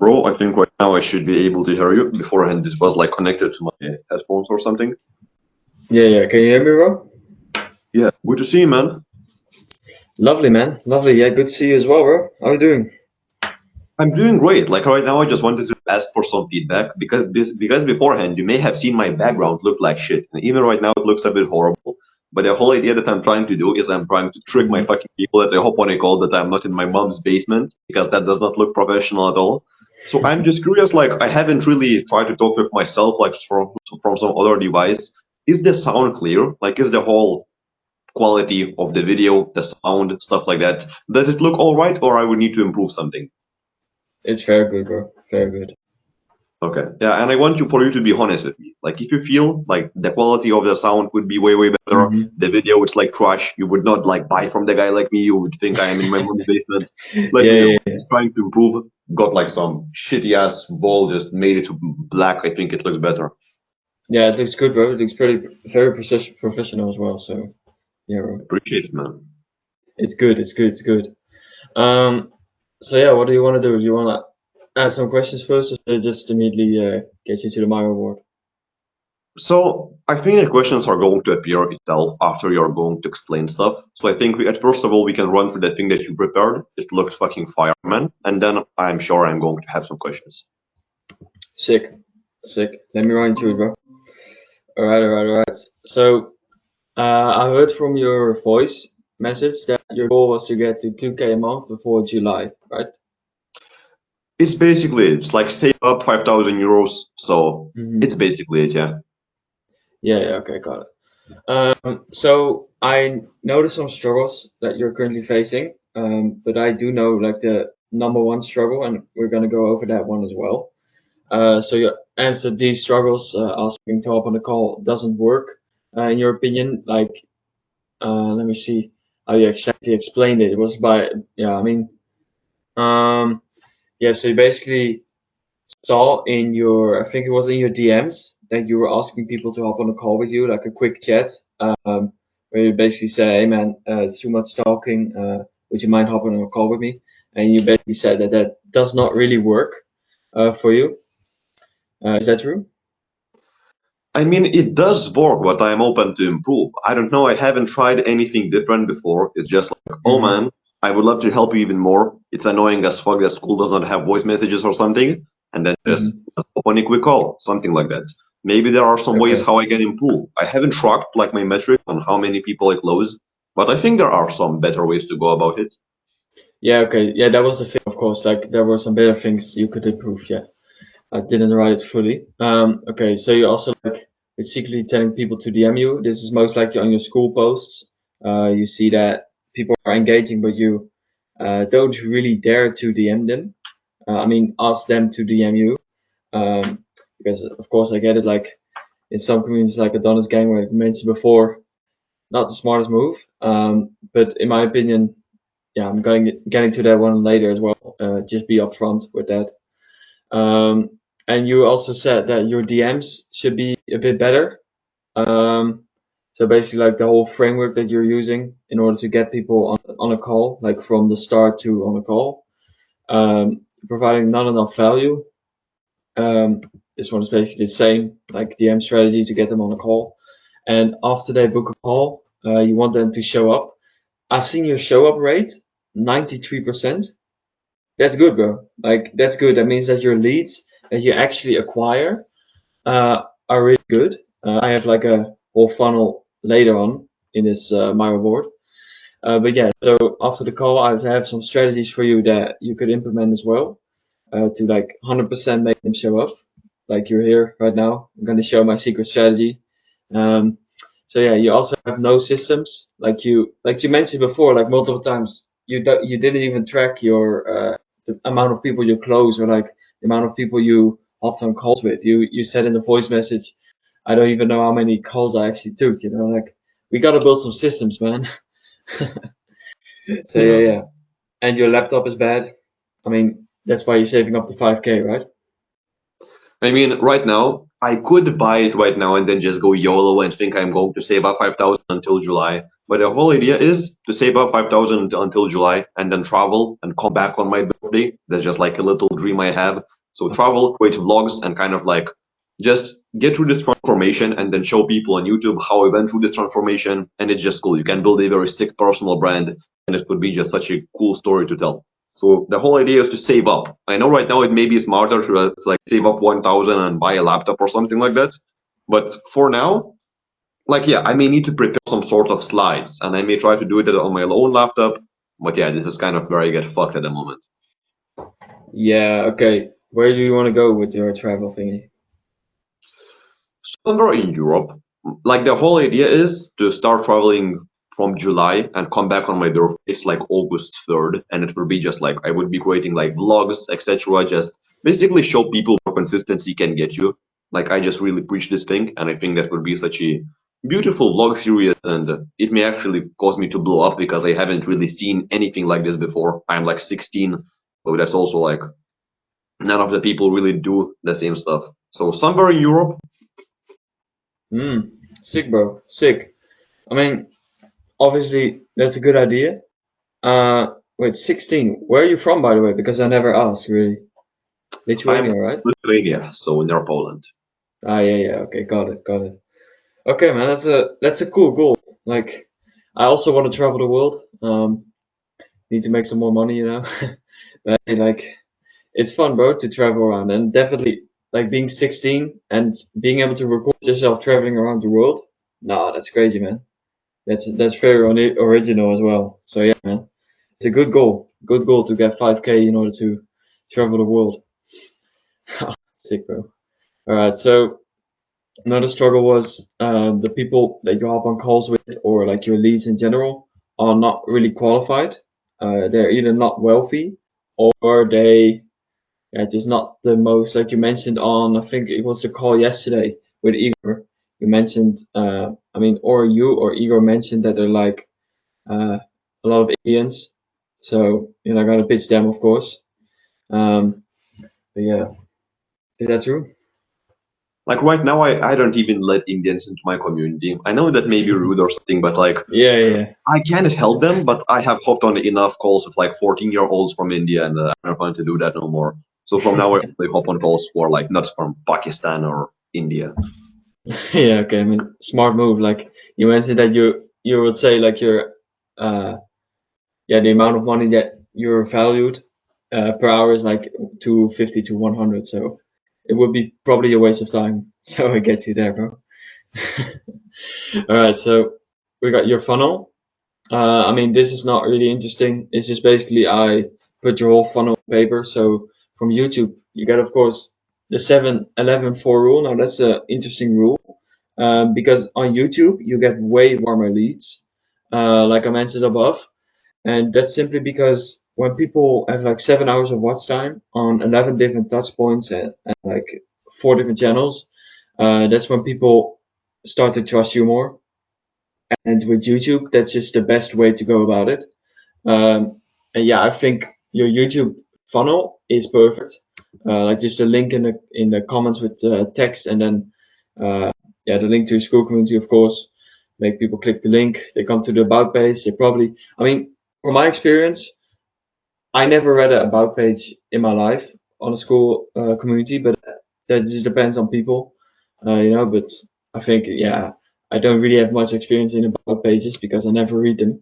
Bro, I think right now I should be able to hear you. Beforehand, it was like connected to my headphones or something. Yeah, yeah. Can you hear me, bro? Yeah, good to see you, man. Lovely, man. Lovely. Yeah, good to see you as well, bro. How are you doing? I'm doing great. Like right now, I just wanted to ask for some feedback because beforehand you may have seen my background look like shit, and even right now it looks a bit horrible. But the whole idea that I'm trying to do is I'm trying to trick my Hmm. fucking people that I hope when I call that I'm not in my mom's basement because that does not look professional at all. So I'm just curious. Like I haven't really tried to talk with myself like from some other device. Is the sound clear? Like is the whole quality of the video, the sound, stuff like that? Does it look all right, or I would need to improve something? It's very good, bro. Very good. Okay. Yeah, and I want you for you to be honest with me. Like if you feel like the quality of the sound would be way, way better, Hmm. the video is like trash, you would not like buy from the guy like me, you would think I am in my mom's basement. Let me Yeah, know. yeah, yeah. Just trying to improve. Got like some shitty ass ball, just made it to black. I think it looks better. Yeah, it looks good, bro. It looks pretty, very professional as well. So, yeah, bro. Appreciate it, man. It's good. It's good. It's good. Um, so yeah, what do you want to do? Do you want to ask some questions first, or should I just immediately get you to the Mario board? So I think the questions are going to appear itself after you're going to explain stuff. So I think at first of all we can run through the thing that you prepared. It looked fucking fireman, and then I'm sure I'm going to have some questions. Sick, sick. Let me run into it, bro. All right, all right, all right. So, I heard from your voice message that your goal was to get to 2K a month before July, right? It's like save up 5,000 euros. So Hmm. it's basically it, yeah. Yeah, yeah, okay, got it. So I noticed some struggles that you're currently facing, but I do know like the number one struggle, and we're gonna go over that one as well. So you answered these struggles, asking to hop on the call doesn't work, in your opinion. Like, let me see how you exactly explained it. It was by, yeah, I mean, um, yeah. So you basically saw in your, I think it was in your DMs that you were asking people to hop on a call with you, like a quick chat, where you basically say, "Hey man, it's too much talking. Would you mind hopping on a call with me?" And you basically said that that does not really work for you. Is that true? I mean, it does work, but I'm open to improve. I don't know. I haven't tried anything different before. It's just like, oh Hmm. man, I would love to help you even more. It's annoying as fuck that school does not have voice messages or something. And then just Hmm. open a quick call, something like that. Maybe there are some ways Okay. how I can improve. I haven't tracked like my metric on how many people I close, but I think there are some better ways to go about it. Yeah. Okay. Yeah, that was the thing. Of course, like there were some better things you could improve. Yeah. I didn't write it fully. Okay, so you also like basically telling people to DM you. This is most likely on your school posts. You see that people are engaging, but you don't really dare to DM them. I mean, ask them to DM you. Um, because of course I get it. Like in some communities, like Adonis Gang, where I mentioned before, not the smartest move. But in my opinion, yeah, I'm getting to that one later as well. Just be upfront with that. Um, and you also said that your DMs should be a bit better. Um, so basically, like the whole framework that you're using in order to get people on a call, like from the start to on a call, providing not enough value. Um, this one is basically the same, like DM strategy to get them on a call. And after they book a call, you want them to show up. I've seen your show up rate, 93%. That's good, bro. Like that's good. That means that your leads that you actually acquire are really good. I have like a whole funnel later on in this my reward. But yeah, so after the call, I have some strategies for you that you could implement as well to like 100% make them show up. Like you're here right now. I'm going to show my secret strategy. Um, so yeah, you also have no systems like you mentioned before, like multiple times. You didn't even track your the amount of people you close or like the amount of people you hopped on calls with. You said in the voice message, I don't even know how many calls I actually took. You know, like we gotta build some systems, man. So yeah, Yeah. yeah. And your laptop is bad. I mean, that's why you're saving up to 5K, right? I mean, right now, I could buy it right now and then just go YOLO and think I'm going to save up 5,000 until July. But the whole idea is to save up 5,000 until July and then travel and come back on my birthday. That's just like a little dream I have. So travel, create vlogs, and kind of like just get through this transformation and then show people on YouTube how I went through this transformation. And it's just cool. You can build a very sick personal brand, and it could be just such a cool story to tell. So the whole idea is to save up. I know right now it may be smarter to like save up 1,000 and buy a laptop or something like that. But for now, like, yeah, I may need to prepare some sort of slides and I may try to do it on my own laptop. But yeah, this is kind of where I get fucked at the moment. Yeah, okay. Where do you want to go with your travel thingy? Somewhere in Europe, like the whole idea is to start traveling from July and come back on my birthday. It's like August 3rd, and it will be just like I would be creating like vlogs, etc. Just basically show people what consistency can get you. Like I just really preach this thing, and I think that would be such a beautiful vlog series, and it may actually cause me to blow up because I haven't really seen anything like this before. I'm like 16, so that's also like none of the people really do the same stuff. So somewhere in Europe. Sick, bro. Sick. I mean, obviously, that's a good idea. Wait, 16. Where are you from, by the way? Because I never asked, really. I'm Lithuania, right? Lithuania, so near Poland. Ah, yeah, yeah. Okay, got it, got it. Okay, man, that's a cool goal. Like, I also want to travel the world. Need to make some more money, you know. But like, it's fun, bro, to travel around, and definitely like being 16 and being able to record yourself traveling around the world. Nah, that's crazy, man. That's very original as well. So yeah, man, it's a good goal. Good goal to get 5K in order to travel the world. Sick, bro. All right, so another struggle was the people that you hop on calls with, or like your leads in general, are not really qualified. They're either not wealthy, or they just not the most, like you mentioned on, I think it was the call yesterday with Igor. You mentioned, I mean, or you or Igor mentioned that they're like a lot of Indians. So you're not gonna pitch them, of course. Um, but yeah, is that true? Like right now, I don't even let Indians into my community. I know that may be rude or something, but like Yeah, yeah, I cannot help them. But I have hopped on enough calls with like 14-year-olds from India, and I'm not going to do that no more. So from now, I only hop on calls for like not from Pakistan or India. yeah. Okay, I mean, smart move. Like you mentioned that you would say like your yeah, the amount of money that you're valued per hour is like 250 to 100. So it would be probably a waste of time. So I get you there, bro. All right, so we got your funnel. I mean, this is not really interesting. It's just basically I put your whole funnel on paper. So from YouTube, you get, of course, the 7-11-4 rule. Now, that's an interesting rule because on YouTube, you get way warmer leads, like I mentioned above. And that's simply because when people have like 7 hours of watch time on 11 different touch points and like 4 different channels, that's when people start to trust you more. And with YouTube, that's just the best way to go about it. And yeah, I think your YouTube funnel is perfect. Like just a link in the comments with text, and then yeah, the link to your school community, of course. Make people click the link. They come to the about page. They probably, I mean, from my experience, I never read an about page in my life on a school community, but that just depends on people, you know. But I think, yeah, I don't really have much experience in about pages because I never read them.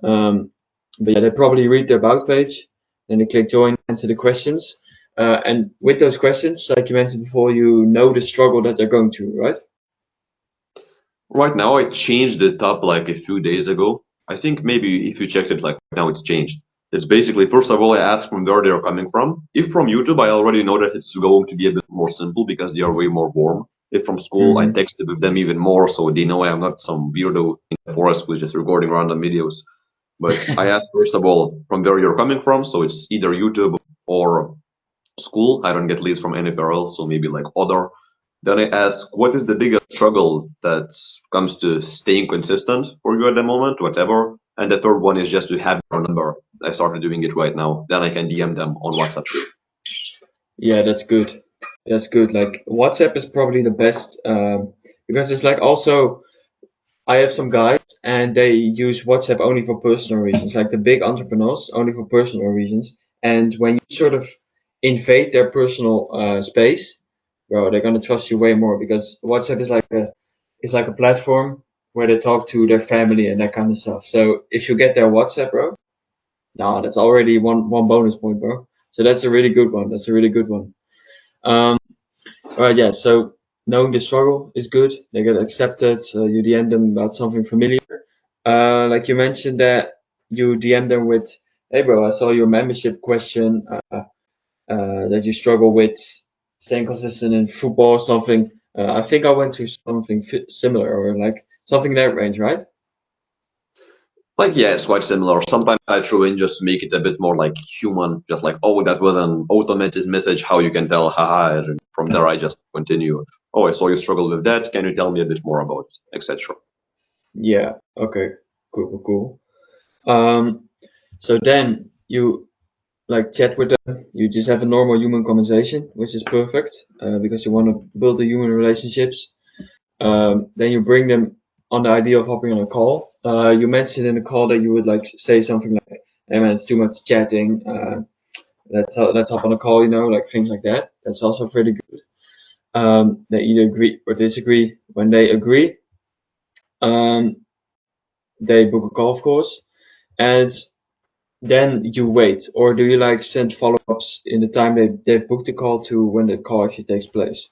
But yeah, they probably read the about page, then they click join, answer the questions, and with those questions, like you mentioned before, you know the struggle that they're going through, right? Right now, I changed it up like a few days ago. I think maybe if you checked it, like now it's changed. It's basically, first of all, I ask from where they're coming from. If from YouTube, I already know that it's going to be a bit more simple because they are way more warm. If from school, I Mm-hmm. texted with them even more, so they know I am not some weirdo in the forest who's just recording random videos. But I ask first of all from where you're coming from, so it's either YouTube or school. I don't get leads from anywhere else, so maybe like other. Then I ask, what is the biggest struggle that comes to staying consistent for you at the moment, whatever. And the third one is just to have your number. I started doing it right now. Then I can DM them on WhatsApp too. Yeah, that's good. That's good. Like WhatsApp is probably the best because it's like also I have some guys and they use WhatsApp only for personal reasons, like the big entrepreneurs only for personal reasons. And when you sort of invade their personal space, bro, they're gonna trust you way more because WhatsApp is like a platform where they talk to their family and that kind of stuff. So if you get their WhatsApp, bro, no, that's already one bonus point, bro. So that's a really good one. That's a really good one. Um, all right, yeah. So knowing the struggle is good. They get accepted. You DM them about something familiar. Like you mentioned that you DM them with, "Hey, bro, I saw your membership question. That you struggle with staying consistent in football or something. I think I went through something similar or like something in that range, right?" Like, yeah, it's quite similar. Sometimes I throw in just to make it a bit more like human, just like, oh, that was an automated message, how you can tell, haha, and from there I just continue. Oh, I saw you struggle with that. Can you tell me a bit more about it, etc. Yeah. Okay. Cool. Cool. Cool. So then you like chat with them. You just have a normal human conversation, which is perfect because you want to build the human relationships. Then you bring them on the idea of hopping on a call. You mentioned in the call that you would like say something like, "Hey man, it's too much chatting. Let's hop on a call." You know, like things like that. That's also pretty good. They either agree or disagree. When they agree, um, they book a call, of course, and then you wait, or do you like send follow-ups in the time they've booked the call to when the call actually takes place?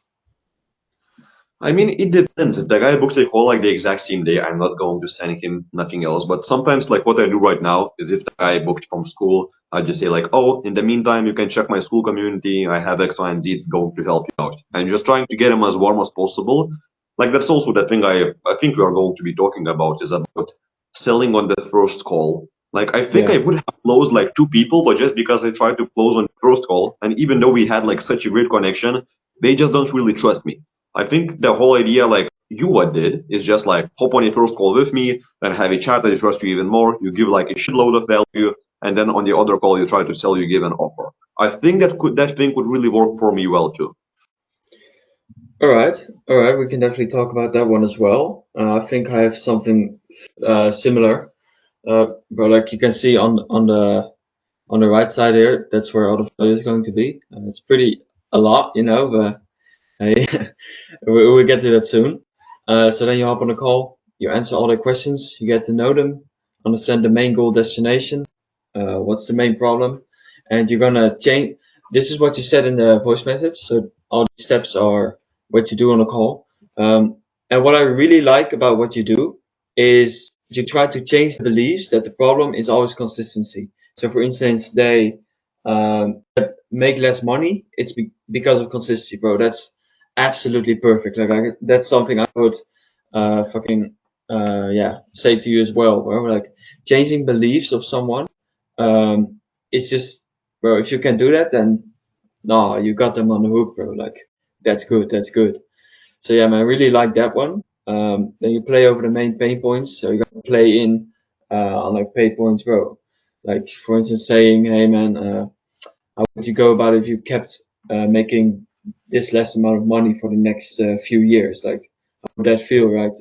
I mean, it depends. If the guy books a call like the exact same day, I'm not going to send him nothing else. But sometimes, like what I do right now is if the guy booked from school, I just say like, oh, in the meantime, you can check my school community. I have X, Y, and Z. It's going to help you out. I'm just trying to get him as warm as possible. Like that's also the thing I think we are going to be talking about is about selling on the first call. Like I think Yeah. I would have closed like two people, but just because I tried to close on the first call, and even though we had like such a great connection, they just don't really trust me. I think the whole idea, like you what did, is just like hop on a first call with me, then have a chat that I trust you even more. You give like a shitload of value, and then on the other call you try to sell, you give an offer. I think that thing could really work for me well too. All right. All right. We can definitely talk about that one as well. I think I have something similar. But like you can see on the right side here, that's where all the value is going to be. It's pretty a lot, you know, but hey, we'll get to that soon. So then you hop on a call, you answer all their questions, you get to know them, understand the main goal destination, what's the main problem, and you're gonna change. This is what you said in the voice message. So all these steps are what you do on a call. And what I really like about what you do is you try to change the beliefs that the problem is always consistency. So for instance, they make less money. It's because of consistency, bro. That's absolutely perfect. Like that's something I would fucking yeah say to you as well. Bro. Like changing beliefs of someone, it's just, bro. If you can do that, then no, you got them on the hook, bro. Like that's good. That's good. So yeah, man, I really like that one. Then you play over the main pain points. So you got to play in on like pain points, bro. Like for instance, saying, "Hey, man, how would you go about it if you kept making this less amount of money for the next few years? Like, how would that feel, right?"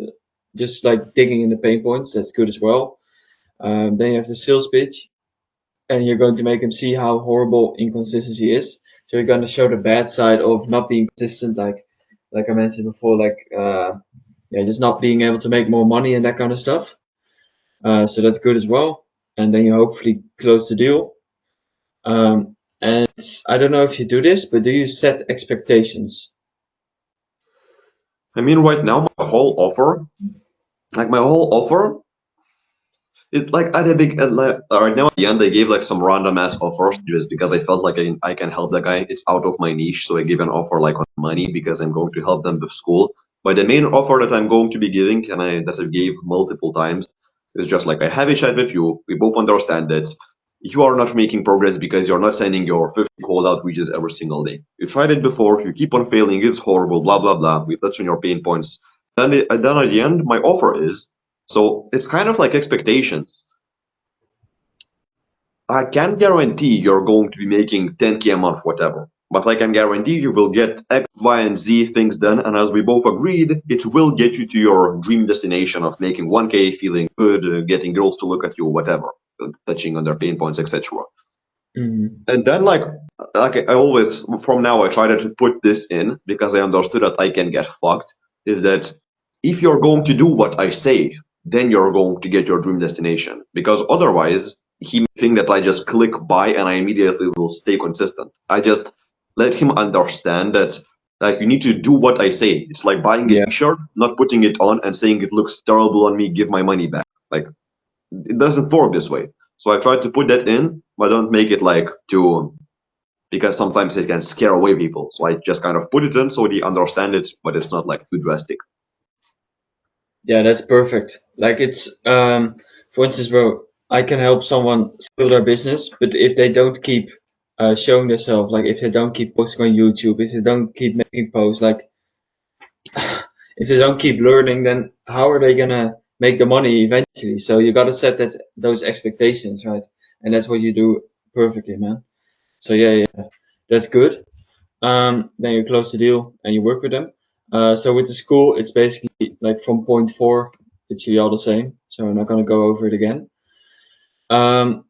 Just like digging in the pain points, that's good as well. Then you have the sales pitch, and you're going to make them see how horrible inconsistency is. So you're going to show the bad side of not being consistent, like I mentioned before, like yeah, just not being able to make more money and that kind of stuff. So that's good as well. And then you hopefully close the deal. And I don't know if you do this, but do you set expectations? I mean, right now my whole offer, it like at a big like, right now at the end I gave like some random ass offers just because I felt like I can help the guy. It's out of my niche, so I give an offer like on money because I'm going to help them with school. But the main offer that I'm going to be giving, and that I gave multiple times, is just like I have a chat with you. We both understand that you are not making progress because you're not sending your 50 cold outreaches every single day. You tried it before. You keep on failing. It's horrible. Blah blah blah. We touch on your pain points. Then at the end, my offer is so it's kind of like expectations. I can't guarantee you're going to be making 10K a month, whatever. but I can guarantee you will get X, Y, and Z things done. And as we both agreed, it will get you to your dream destination of making 1K, feeling good, getting girls to look at you, whatever, touching on their pain points, etc. And then like I always from now I try to put this in because I understood that I can get fucked. Is that if you're going to do what I say, then you're going to get your dream destination. Because otherwise, he may think that I just click buy and I immediately will stay consistent. I just let him understand that like you need to do what I say. It's like buying a Yeah. t-shirt, not putting it on and saying it looks terrible on me, give my money back. Like it doesn't work this way. So I try to put that in, but don't make it like too because sometimes it can scare away people. So I just kind of put it in so they understand it, but it's not like too drastic. Yeah, that's perfect. Like it's for instance, bro, I can help someone scale their business, but if they don't keep showing themselves, like if they don't keep posting on YouTube, if they don't keep making posts, like if they don't keep learning, then how are they gonna make the money eventually? So you gotta set those expectations, right? And that's what you do perfectly, man. So yeah, that's good. Then you close the deal and you work with them. So with the school, it's basically like from point four, it's really all the same. So I'm not gonna go over it again. Um,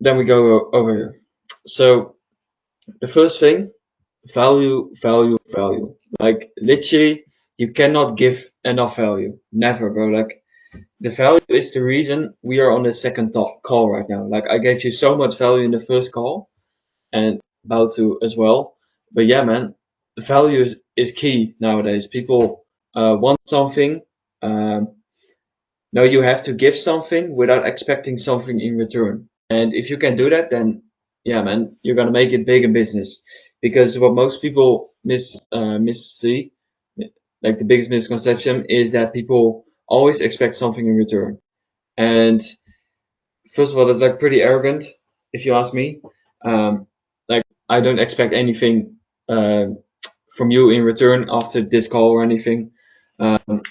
then we go over here. So the first thing, value, value, value. Like literally, you cannot give enough value. Never, bro. Like the value is the reason we are on the second call right now. Like I gave you so much value in the first call and about to as well. But yeah, man, value is key nowadays. People want something. Um, no, you have to give something without expecting something in return. And if you can do that, then yeah, man, you're gonna make it big in business. Because what most people see, like the biggest misconception, is that people always expect something in return. And first of all, that's like pretty arrogant, if you ask me. Um, like I don't expect anything uh, from you in return after this call or anything. Um,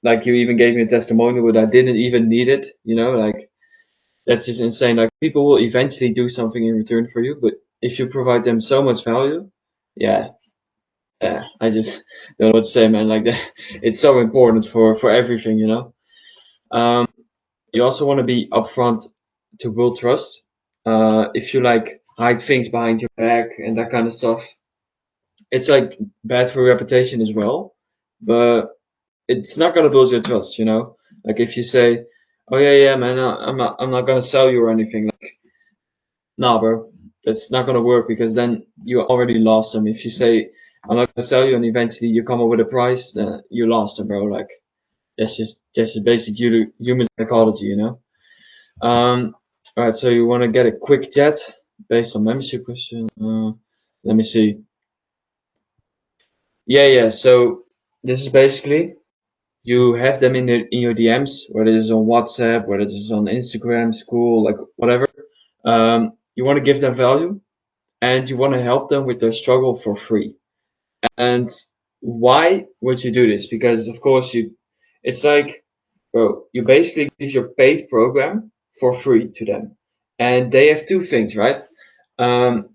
like you even gave me a testimonial, but I didn't even need it. You know, like that's just insane. Like people will eventually do something in return for you, but if you provide them so much value, yeah, yeah, I just don't know what to say, man. Like that, it's so important for everything, you know. Um, you also want to be upfront to build trust. If you like hide things behind your back and that kind of stuff, it's like bad for your reputation as well. But it's not gonna build your trust, you know. Like if you say, "Oh yeah, man, I'm not gonna sell you or anything," like, nah, bro, that's not gonna work because then you already lost them. If you say, "I'm not gonna sell you," and eventually you come up with a price, then you lost them, bro. Like that's just basic human psychology, you know. All right, so you want to get a quick chat based on membership question. Let me see. Yeah. So this is basically you have them in your DMs, whether it's on WhatsApp, whether it's on Instagram, school, like whatever. You want to give them value, and you want to help them with their struggle for free. And why would you do this? Because of course it's like, bro, you basically give your paid program for free to them, and they have two things, right? Um,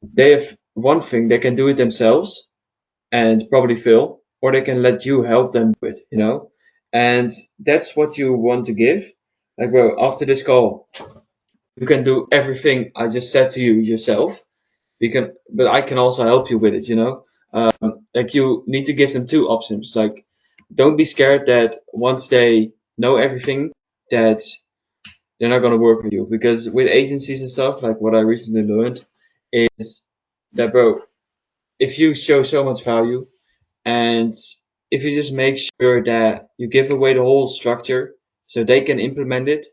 they have one thing, they can do it themselves and probably fail, or they can let you help them do it, you know? And that's what you want to give. Like, bro, after this call, you can do everything I just said to you yourself. But I can also help you with it, you know? Like, you need to give them two options. Like, don't be scared that once they know everything, that they're not going to work with you. Because with agencies and stuff, like what I recently learned, is that, bro, if you show so much value and if you just make sure that you give away the whole structure so they can implement it,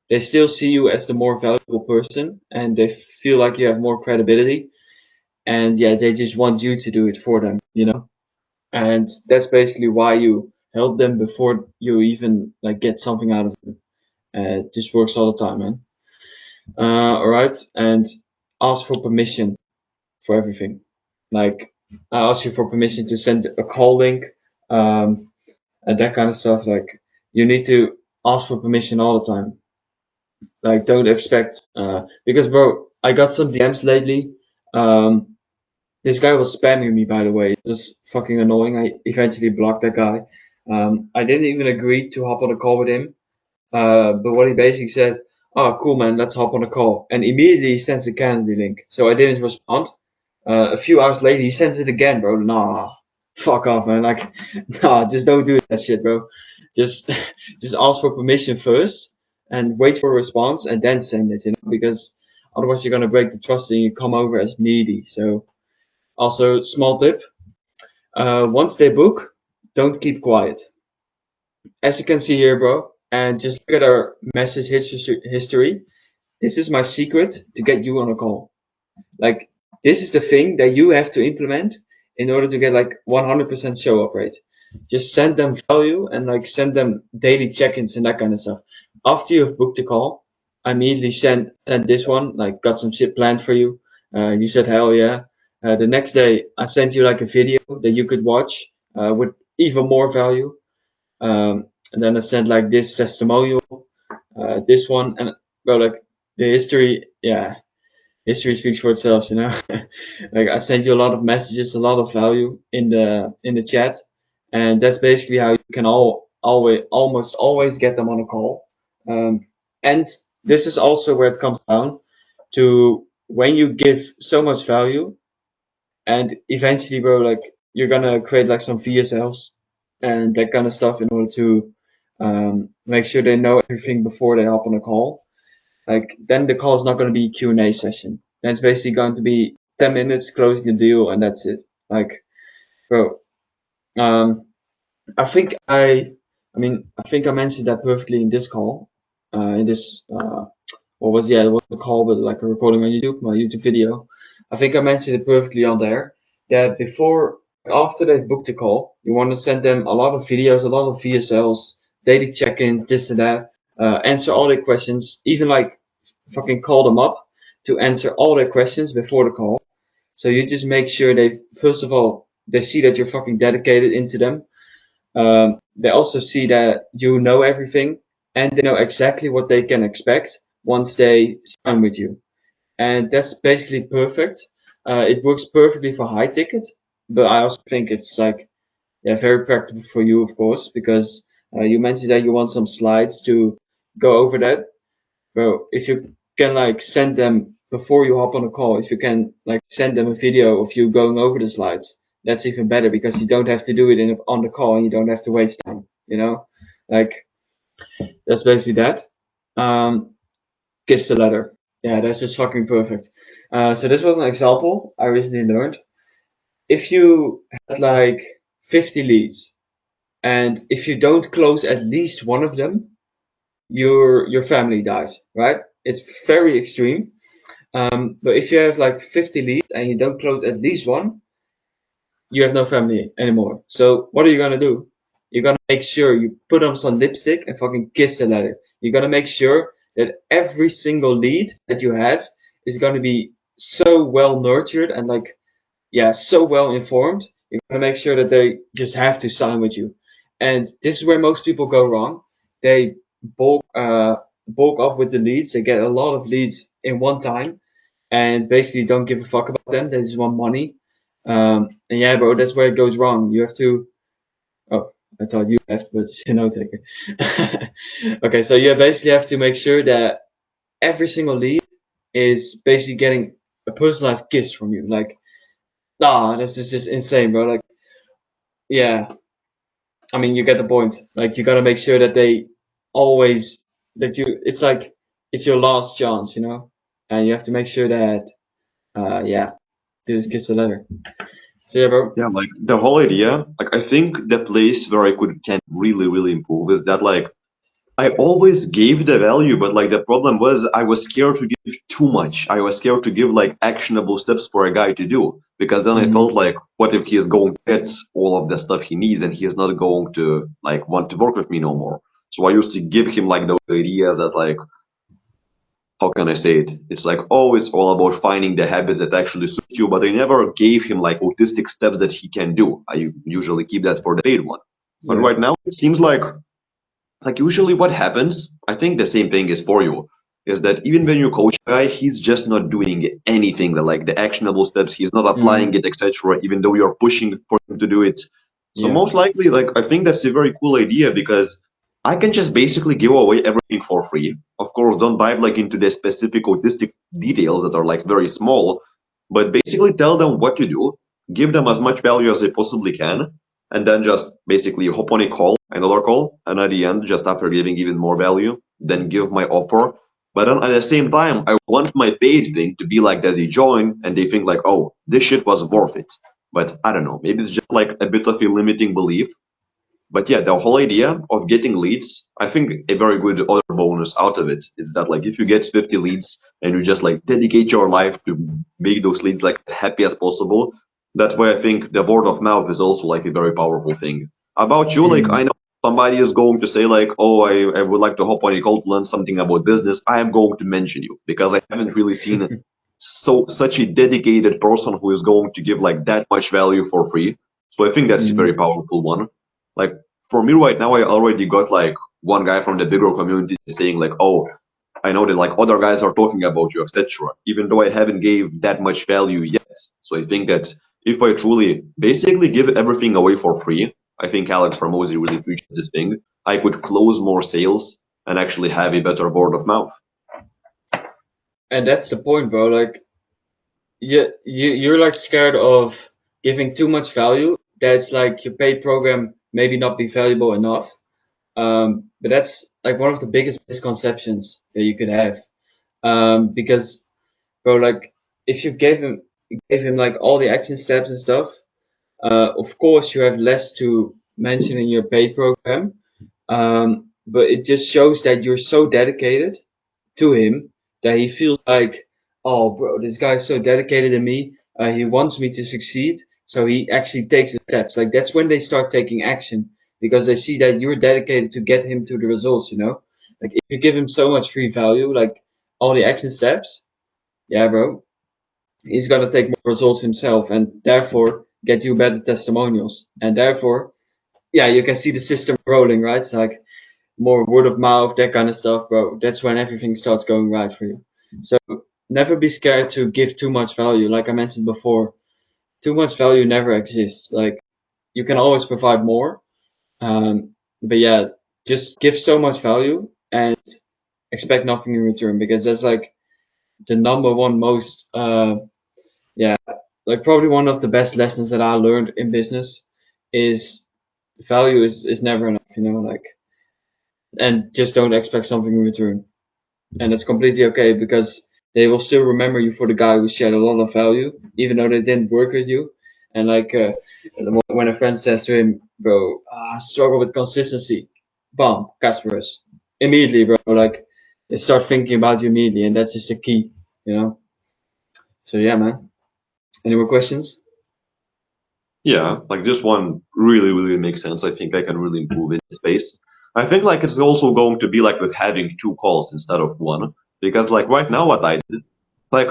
they still see you as the more valuable person and they feel like you have more credibility. And yeah, they just want you to do it for them, you know? And that's basically why you help them before you even like get something out of them. It just works all the time, man. All right, and ask for permission for everything. Like I ask you for permission to send a call link, and that kind of stuff. Like you need to ask for permission all the time. Like don't expect because bro, I got some DMs lately. Um, this guy was spamming me, by the way. It was fucking annoying. I eventually blocked that guy. I didn't even agree to hop on a call with him. But what he basically said, "Oh, cool, man, let's hop on a call." And immediately he sends the Calendly link. So I didn't respond. A few hours later, he sends it again, bro. Nah, fuck off, man. Like, nah, just don't do that shit, bro. Just, just ask for permission first and wait for a response and then send it, because otherwise you're gonna break the trust and you come over as needy. So, also, small tip: once they book, don't keep quiet. As you can see here, bro, and just look at our message history. This is my secret to get you on a call. Like, this is the thing that you have to implement in order to get like 100% show up rate. Just send them value and like send them daily check-ins and that kind of stuff. After you've booked the call, I immediately send this one, like, got some shit planned for you. You said hell yeah. The next day I sent you like a video that you could watch with even more value. And then I sent like this testimonial, this one, and bro, like, the history, yeah, history speaks for itself, Like, I sent you a lot of messages, a lot of value in the chat, and that's basically how you can almost always get them on a call. And this is also where it comes down to: when you give so much value, and eventually, bro, like, you're gonna create like some VSLs and that kind of stuff in order to make sure they know everything before they hop on a call. Like, then the call is not going to be a Q&A session. Then it's basically going to be 10 minutes closing the deal, and that's it. Like, bro, um, I think I mentioned that perfectly in this call, in this, it was a call, but like a recording on YouTube, my YouTube video. I think I mentioned it perfectly on there, that after they've booked a call, you want to send them a lot of videos, a lot of VSLs, daily check-ins, this and that, answer all their questions, even like fucking call them up to answer all their questions before the call. So you just make sure first of all, they see that you're fucking dedicated into them. They also see that you know everything, and they know exactly what they can expect once they sign with you. And that's basically perfect. It works perfectly for high ticket, but I also think it's like, yeah, very practical for you, of course, because you mentioned that you want some slides to go over that. Bro, if you can like send them before you hop on a call, if you can like send them a video of you going over the slides, that's even better, because you don't have to do it on the call and you don't have to waste time. Like, that's basically that. Kiss the letter. Yeah, that's just fucking perfect. So this was an example I recently learned. If you had like 50 leads, and if you don't close at least one of them, your family dies, right? It's very extreme. But if you have like 50 leads and you don't close at least one, you have no family anymore. So what are you gonna do? You're gonna make sure you put on some lipstick and fucking kiss the letter. You're gonna make sure that every single lead that you have is gonna be so well nurtured and like, yeah, so well informed. You're gonna make sure that they just have to sign with you. And this is where most people go wrong. They bulk up with the leads. They get a lot of leads in one time and basically don't give a fuck about them. They just want money. And yeah, bro, that's where it goes wrong. You have to. Oh, I thought you left, but no taker. Okay, so you basically have to make sure that every single lead is basically getting a personalized kiss from you. Like, this is just insane, bro. Like, yeah, I mean, you get the point. Like, you gotta make sure that they always it's like it's your last chance, and you have to make sure that, yeah, just kiss the letter. So yeah, bro. Yeah, like the whole idea, like I think the place where I can really, really improve is that like I always gave the value, but like the problem was I was scared to give too much. I was scared to give like actionable steps for a guy to do, because then I felt like, what if he is going to get all of the stuff he needs and he is not going to like want to work with me no more? So I used to give him like those ideas that like, how can I say it? It's like, oh, it's all about finding the habits that actually suit you, but I never gave him like autistic steps that he can do. I usually keep that for the paid one. But Yeah. right now it seems like usually what happens, I think the same thing is for you. is that even when you coach a guy, he's just not doing anything, like the actionable steps. He's not applying Mm, it, etc. Even though you're pushing for him to do it. So yeah. most likely, like I think that's a very cool idea because I can just basically give away everything for free. Of course, don't dive like into the specific autistic details that are like very small, but basically tell them what to do, give them as much value as they possibly can, and then just basically hop on a call, another call, and at the end, just after giving even more value, then give my offer. But then at the same time, I want my paid thing to be like that they join and they think like, oh, this shit was worth it. But I don't know, maybe it's just like a bit of a limiting belief. But yeah, the whole idea of getting leads, I think a very good other bonus out of it is that like if you get 50 leads and you just like dedicate your life to make those leads like as happy as possible, that way I think the word of mouth is also like a very powerful thing. About you, like I Mm. know somebody is going to say like, oh, I would like to hop on a call to learn something about business. I am going to mention you because I haven't really seen such a dedicated person who is going to give like that much value for free. So I think that's a very Mm. powerful one. Like for me right now, I already got like one guy from the bigger community saying like, "Oh, I know that like other guys are talking about you, etc." Even though I haven't gave that much value yet. So I think that if I truly basically give everything away for free, I think Alex Ramosi really preached this thing. I could close more sales and actually have a better word of mouth. And that's the point, bro. Like, you're like scared of giving too much value. That's like your paid program maybe not be valuable enough. But that's like one of the biggest misconceptions that you could have. Because, bro, like if you gave him like all the action steps and stuff, of course you have less to mention in your paid program. But it just shows that you're so dedicated to him that he feels like, oh, bro, this guy's so dedicated to me. He wants me to succeed. So he actually takes the steps. Like that's when they start taking action because they see that you're dedicated to get him to the results, you know? Like if you give him so much free value, like all the action steps, yeah, bro, he's gonna take more results himself and therefore get you better testimonials. And therefore, yeah, you can see the system rolling, right? It's like more word of mouth, that kind of stuff, bro. That's when everything starts going right for you. So never be scared to give too much value. Like I mentioned before, too much value never exists. Like you can always provide more. But yeah, just give so much value and expect nothing in return because that's like the number one most, yeah, like probably one of the best lessons that I learned in business is value is never enough, you know, like, and just don't expect something in return. And it's completely okay because they will still remember you for the guy who shared a lot of value, even though they didn't work with you. And like when a friend says to him, "Bro, I struggle with consistency," bam, customers immediately, bro. Like they start thinking about you immediately, and that's just the key, you know. So yeah, man. Any more questions? Yeah, like this one really, really makes sense. I think I can really improve in this space. I think like it's also going to be like with having two calls instead of one. Because like right now what I did, like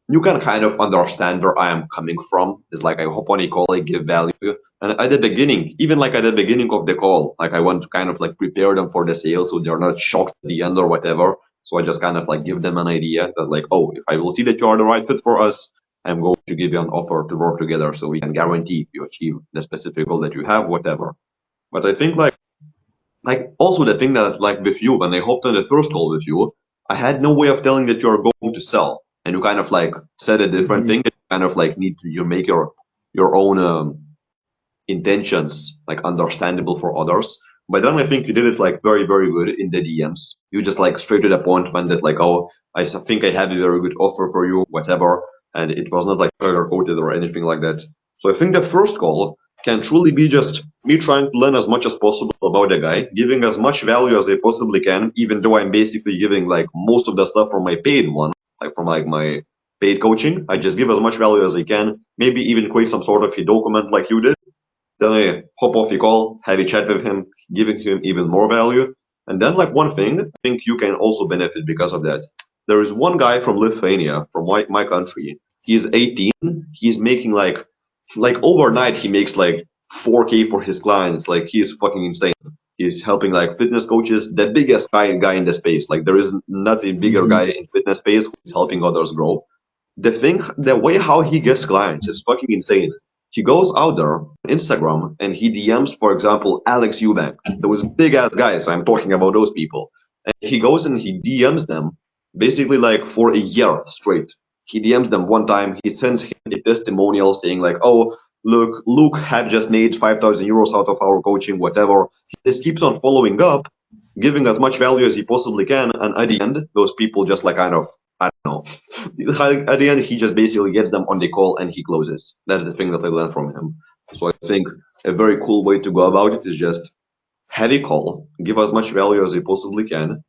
you can kind of understand where I am coming from. It's like I hop on a call, I give value. And at the beginning, even like at the beginning of the call, like I want to kind of like prepare them for the sale so they're not shocked at the end or whatever. So I just kind of like give them an idea that like, oh, if I will see that you are the right fit for us, I'm going to give you an offer to work together so we can guarantee you achieve the specific goal that you have, whatever. But I think like also the thing that like with you, when I hopped on the first call with you, I had no way of telling that you're going to sell. And you kind of like said a different Hmm. thing. You kind of like need to you make your own intentions like understandable for others. But then I think you did it like very, very good in the DMs. You just like straight to the point when that like, oh, think I have a very good offer for you, whatever. And it was not like color coded or anything like that. So I think the first call can truly be just me trying to learn as much as possible about the guy, giving as much value as I possibly can, even though I'm basically giving like most of the stuff from my paid one, like from like my paid coaching. I just give as much value as I can, maybe even create some sort of a document like you did, then I hop off a call, have a chat with him, giving him even more value. And then, like one thing, I think you can also benefit because of that. There is one guy from Lithuania, from my country. He's 18. He's making like overnight he makes like 4K for his clients. Like he's fucking insane. He's helping like fitness coaches, the biggest guy in the space. Like there is not a bigger guy in fitness space who's helping others grow. The way how he gets clients is fucking insane. He goes out there on Instagram and he DMs, for example, Alex Eubank, those big ass guys. I'm talking about those people. And he goes and he DMs them basically like for a year straight. He DMs them one time. He sends him a testimonial saying like, "Oh, look, Luke had just made 5,000 euros out of our coaching, whatever." He just keeps on following up, giving as much value as he possibly can, and at the end, those people just like kind of, I don't know. At the end, he just basically gets them on the call and he closes. That's the thing that I learned from him. So I think a very cool way to go about it is just have a call, give as much value as you possibly can,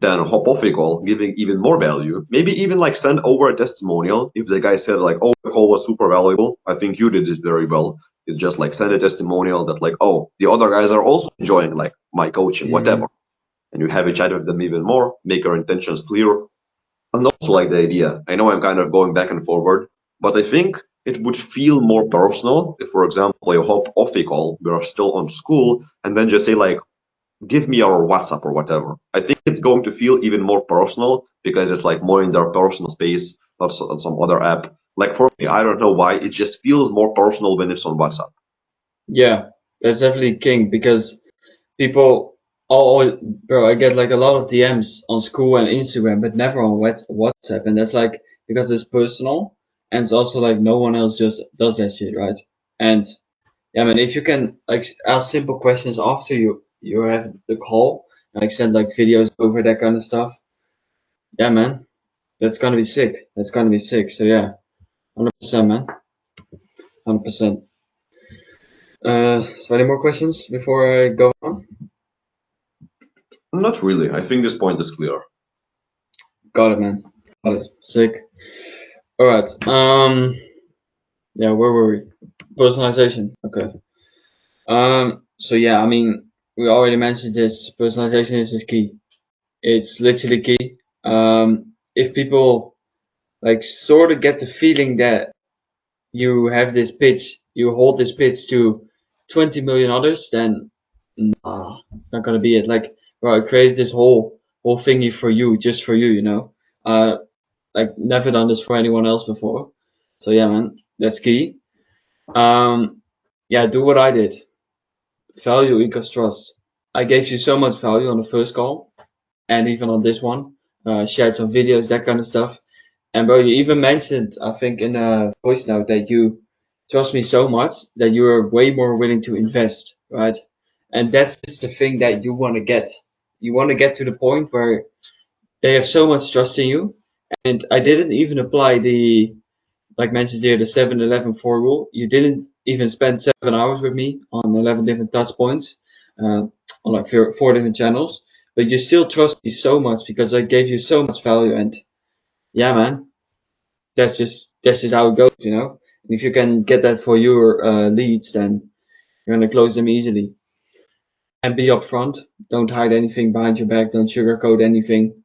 then hop off a call, giving even more value. Maybe even like send over a testimonial if the guy said like, "Oh, the call was super valuable. I think you did it very well." It's just like send a testimonial that like, "Oh, the other guys are also enjoying like my coaching, whatever." And you have a chat with them even more, make your intentions clear. And also like the idea. I know I'm kind of going back and forward, but I think it would feel more personal if, for example, you hop off a call, we're still on school, and then just say like, give me your WhatsApp or whatever. I think it's going to feel even more personal because it's like more in their personal space, not on some other app. Like for me, I don't know why, it just feels more personal when it's on WhatsApp. Yeah, that's definitely king because people all bro, I get like a lot of DMs on school and Instagram, but never on WhatsApp, and that's like because it's personal and it's also like no one else just does that shit, right? And yeah, man, if you can like ask simple questions after you have the call, like send like videos over that kind of stuff. Yeah, man, that's gonna be sick. That's gonna be sick. So yeah, 100%, man, 100%. So any more questions before I go on? Not really. I think this point is clear. Got it, man. Got it. Sick. All right. Yeah, where were we? Personalization. Okay. So yeah, I mean, we already mentioned this. Personalization is key. It's literally key. If people like sort of get the feeling that you have this pitch, you hold this pitch to 20 million others, then nah, it's not gonna be it. Like, bro, I created this whole thingy for you, just for you, you know. Like never done this for anyone else before. So yeah, man, that's key. Yeah, do what I did. Value equals trust. I gave you so much value on the first call, and even on this one. Shared some videos, that kind of stuff. And bro, you even mentioned, I think, in a voice note that you trust me so much that you are way more willing to invest, right? And that's just the thing that you want to get. You want to get to the point where they have so much trust in you. And I didn't even apply the, like mentioned here, the 7-11-4 rule. You didn't even spend 7 hours with me on 11 different touch points, on like four different channels, but you still trust me so much because I gave you so much value. And yeah, man, that's just how it goes, you know. And if you can get that for your leads, then you're gonna close them easily. And be upfront. Don't hide anything behind your back. Don't sugarcoat anything.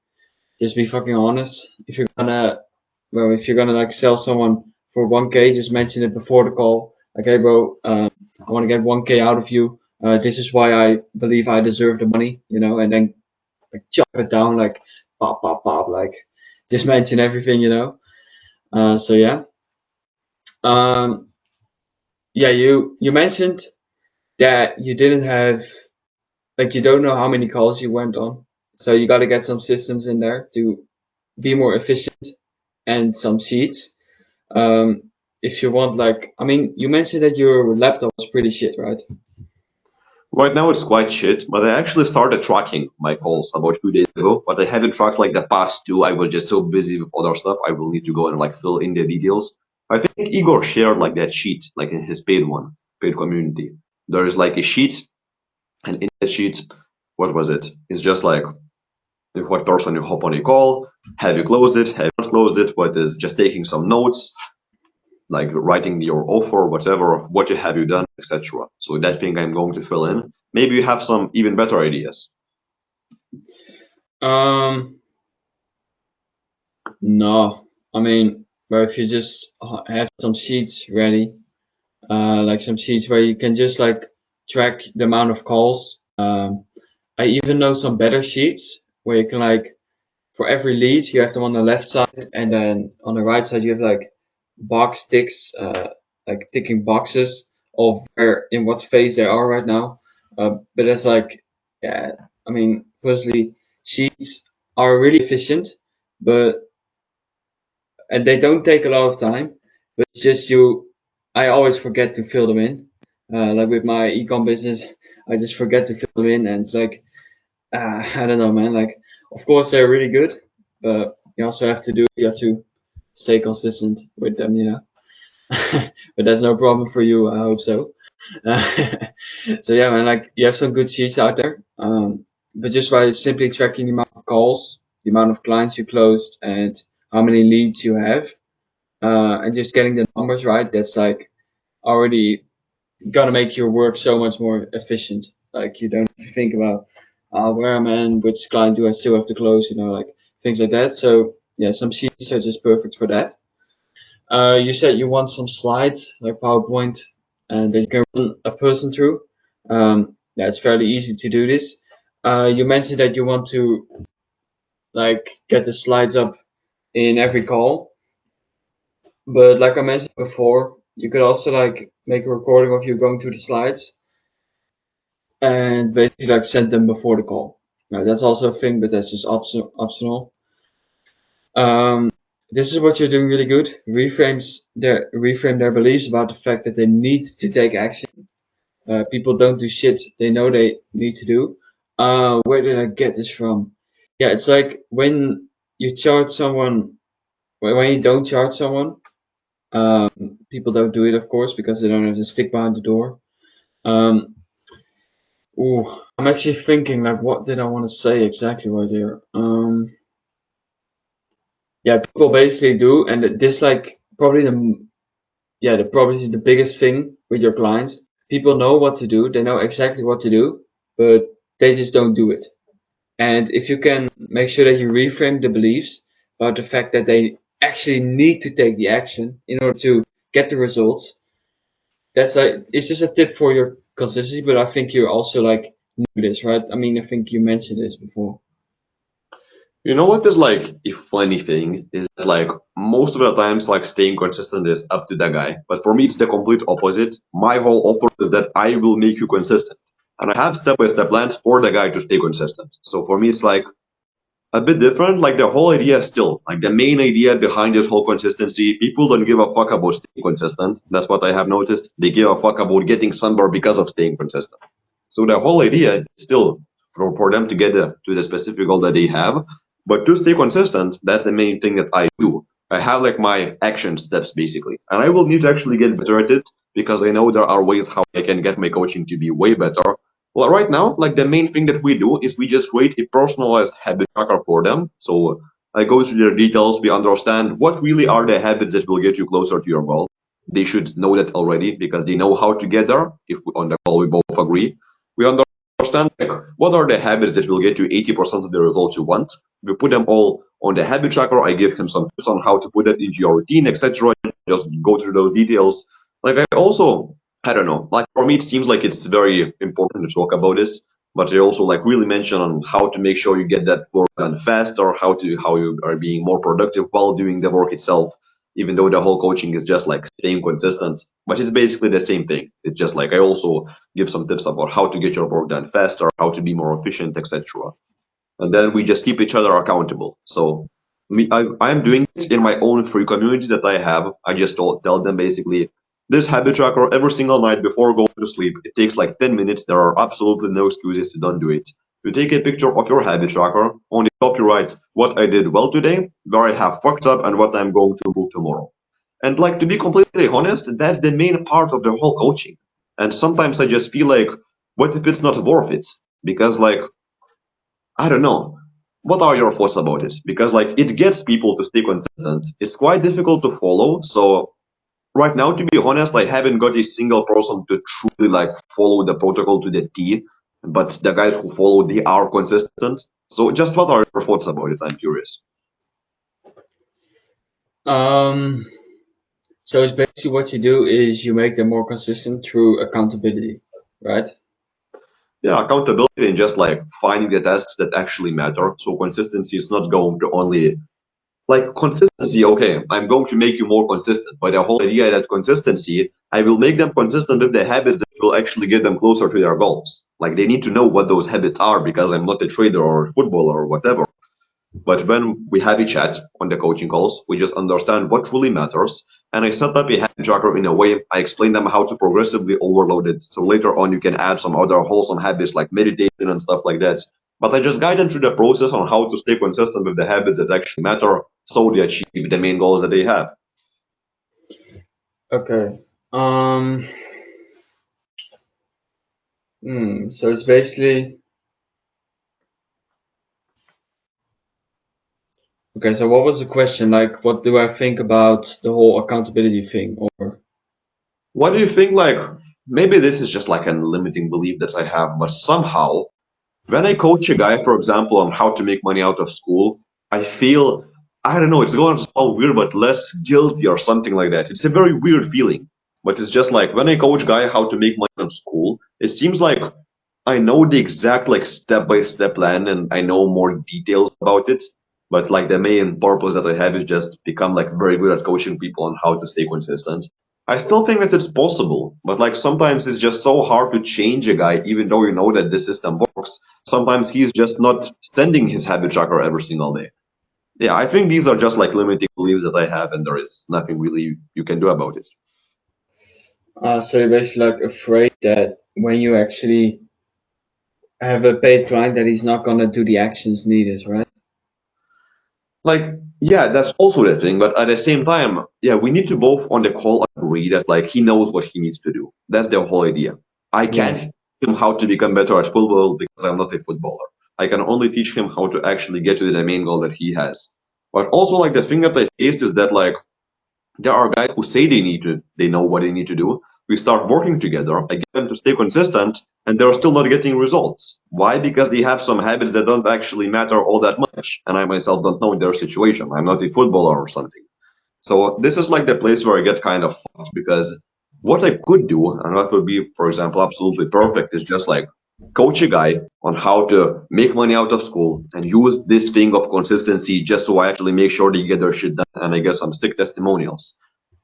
Just be fucking honest. If you're gonna like sell someone for 1K, just mention it before the call. Like, hey, bro, I want to get 1K out of you. This is why I believe I deserve the money, you know. And then like chop it down, like pop, pop, pop, like just mention everything, you know. So yeah. Um, yeah, you mentioned that you didn't have like you don't know how many calls you went on, so you got to get some systems in there to be more efficient and some sheets. If you want, like, I mean, you mentioned that your laptop was pretty shit, right? Right now it's quite shit, but I actually started tracking my calls about 2 days ago, but I haven't tracked like the past two. I was just so busy with other stuff. I will need to go and like fill in the details. I think Igor shared like that sheet, like in his paid one, paid community. There is like a sheet, and in that sheet, what was it? It's just like with what person you hop on a call, have you closed it, have you not closed it, what is just taking some notes, like writing your offer, whatever, what have you done, etc. So that thing I'm going to fill in. Maybe you have some even better ideas. Um, no, I mean, but if you just have some sheets ready, like some sheets where you can just like track the amount of calls I even know some better sheets where you can like for every lead you have them on the left side, and then on the right side you have like box ticks, like ticking boxes of where in what phase they are right now. But it's like, yeah, I mean, personally, sheets are really efficient, but and they don't take a lot of time. But it's just I always forget to fill them in. Like with my ecom business, I just forget to fill them in, and it's like, I don't know, man. Like, of course they're really good, but you have to stay consistent with them, you know. But that's no problem for you, I hope so. So yeah, man, like you have some good sheets out there. But just by simply tracking the amount of calls, the amount of clients you closed, and how many leads you have, and just getting the numbers right, that's like already gonna make your work so much more efficient. Like you don't have to think about where am I and which client do I still have to close, you know, like things like that. So yeah, some sheets are just perfect for that. You said you want some slides like PowerPoint and that you can run a person through. Yeah, it's fairly easy to do this. You mentioned that you want to like get the slides up in every call, but like I mentioned before, you could also like make a recording of you going through the slides and basically like send them before the call. Now, that's also a thing, but that's just optional. Um, this is what you're doing really good. Reframe their beliefs about the fact that they need to take action. People don't do shit they know they need to do. Where did I get this from? Yeah, it's like when you charge someone, when you don't charge someone, um, people don't do it, of course, because they don't have to stick behind the door. Um, ooh, I'm actually thinking like, what did I want to say exactly right here? Yeah, people basically do, and this like probably probably the biggest thing with your clients. People know what to do, they know exactly what to do, but they just don't do it. And if you can make sure that you reframe the beliefs about the fact that they actually need to take the action in order to get the results, that's like it's just a tip for your consistency. But I think you also like knew this, right? I mean, I think you mentioned this before. You know what is like a funny thing is that like most of the times like staying consistent is up to the guy. But for me it's the complete opposite. My whole offer is that I will make you consistent. And I have step-by-step plans for the guy to stay consistent. So for me it's like a bit different. Like the whole idea is still like the main idea behind this whole consistency. People don't give a fuck about staying consistent. That's what I have noticed. They give a fuck about getting somewhere because of staying consistent. So the whole idea is still for them to get to the specific goal that they have. But to stay consistent, that's the main thing that I do. I have like my action steps basically, and I will need to actually get better at it because I know there are ways how I can get my coaching to be way better. Well, right now, like the main thing that we do is we just create a personalized habit tracker for them. So I go through their details. We understand what really are the habits that will get you closer to your goal. They should know that already because they know how to get there. If we, on the call we both agree, we understand like what are the habits that will get you 80% of the results you want. We put them all on the habit tracker. I give him some tips on how to put that into your routine, etc. Just go through those details. Like I also I don't know. Like for me, it seems like it's very important to talk about this, but they also like really mention on how to make sure you get that work done faster, how you are being more productive while doing the work itself. Even though the whole coaching is just like staying consistent, but it's basically the same thing. It's just like I also give some tips about how to get your work done faster, how to be more efficient, etc. And then we just keep each other accountable. So I'm doing this in my own free community that I have. I just tell them basically this habit tracker every single night before going to sleep. It takes like 10 minutes. There are absolutely no excuses to don't do it. You take a picture of your habit tracker. On the top, you write what I did well today, where I have fucked up, and what I'm going to improve tomorrow. And like to be completely honest, that's the main part of the whole coaching. And sometimes I just feel like, what if it's not worth it? Because like I don't know. What are your thoughts about it? Because like it gets people to stay consistent. It's quite difficult to follow. So right now, to be honest, I haven't got a single person to truly like follow the protocol to the T. But the guys who follow, they are consistent. So just what are your thoughts about it? I'm curious. Um, so it's basically what you do is you make them more consistent through accountability, right? Yeah, accountability and just like finding the tasks that actually matter. So consistency is not going to only like consistency. Okay, I'm going to make you more consistent, but the whole idea that consistency, I will make them consistent with the habits that will actually get them closer to their goals. Like they need to know what those habits are because I'm not a trader or a footballer or whatever. But when we have a chat on the coaching calls, we just understand what truly matters. And I set up a habit tracker in a way I explain them how to progressively overload it. So later on, you can add some other wholesome habits like meditation and stuff like that. But I just guide them through the process on how to stay consistent with the habits that actually matter so they achieve the main goals that they have. Okay. So it's basically okay. So what was the question? Like, what do I think about the whole accountability thing? Or What do you think? Like, maybe this is just like a limiting belief that I have, but somehow when I coach a guy, for example, on how to make money out of school, I feel, I don't know, it's going to sound weird, but less guilty or something like that. It's a very weird feeling. But it's just like when I coach guy how to make money in school, it seems like I know the exact like step by step plan and I know more details about it. But like the main purpose that I have is just become like very good at coaching people on how to stay consistent. I still think that it's possible, but like sometimes it's just so hard to change a guy, even though you know that the system works. Sometimes he's just not sending his habit tracker every single day. Yeah, I think these are just like limiting beliefs that I have, and there is nothing really you can do about it. so you're basically like afraid that when you actually have a paid client that he's not gonna do the actions needed, right? Like, yeah, that's also the thing, but at the same time, yeah, we need to both on the call agree that like he knows what he needs to do. That's the whole idea. I Yeah. can't teach him how to become better at football because I'm not a footballer. I can only teach him how to actually get to the main goal that he has. But also like the thing that I faced is that like there are guys who say they know what they need to do. We start working together. I get them to stay consistent, and they're still not getting results. Why? Because they have some habits that don't actually matter all that much, and I myself don't know their situation. I'm not a footballer or something. So this is like the place where I get kind of fucked because what I could do, and what would be, for example, absolutely perfect, is just like coach a guy on how to make money out of school and use this thing of consistency just so I actually make sure they get their shit done and I get some sick testimonials.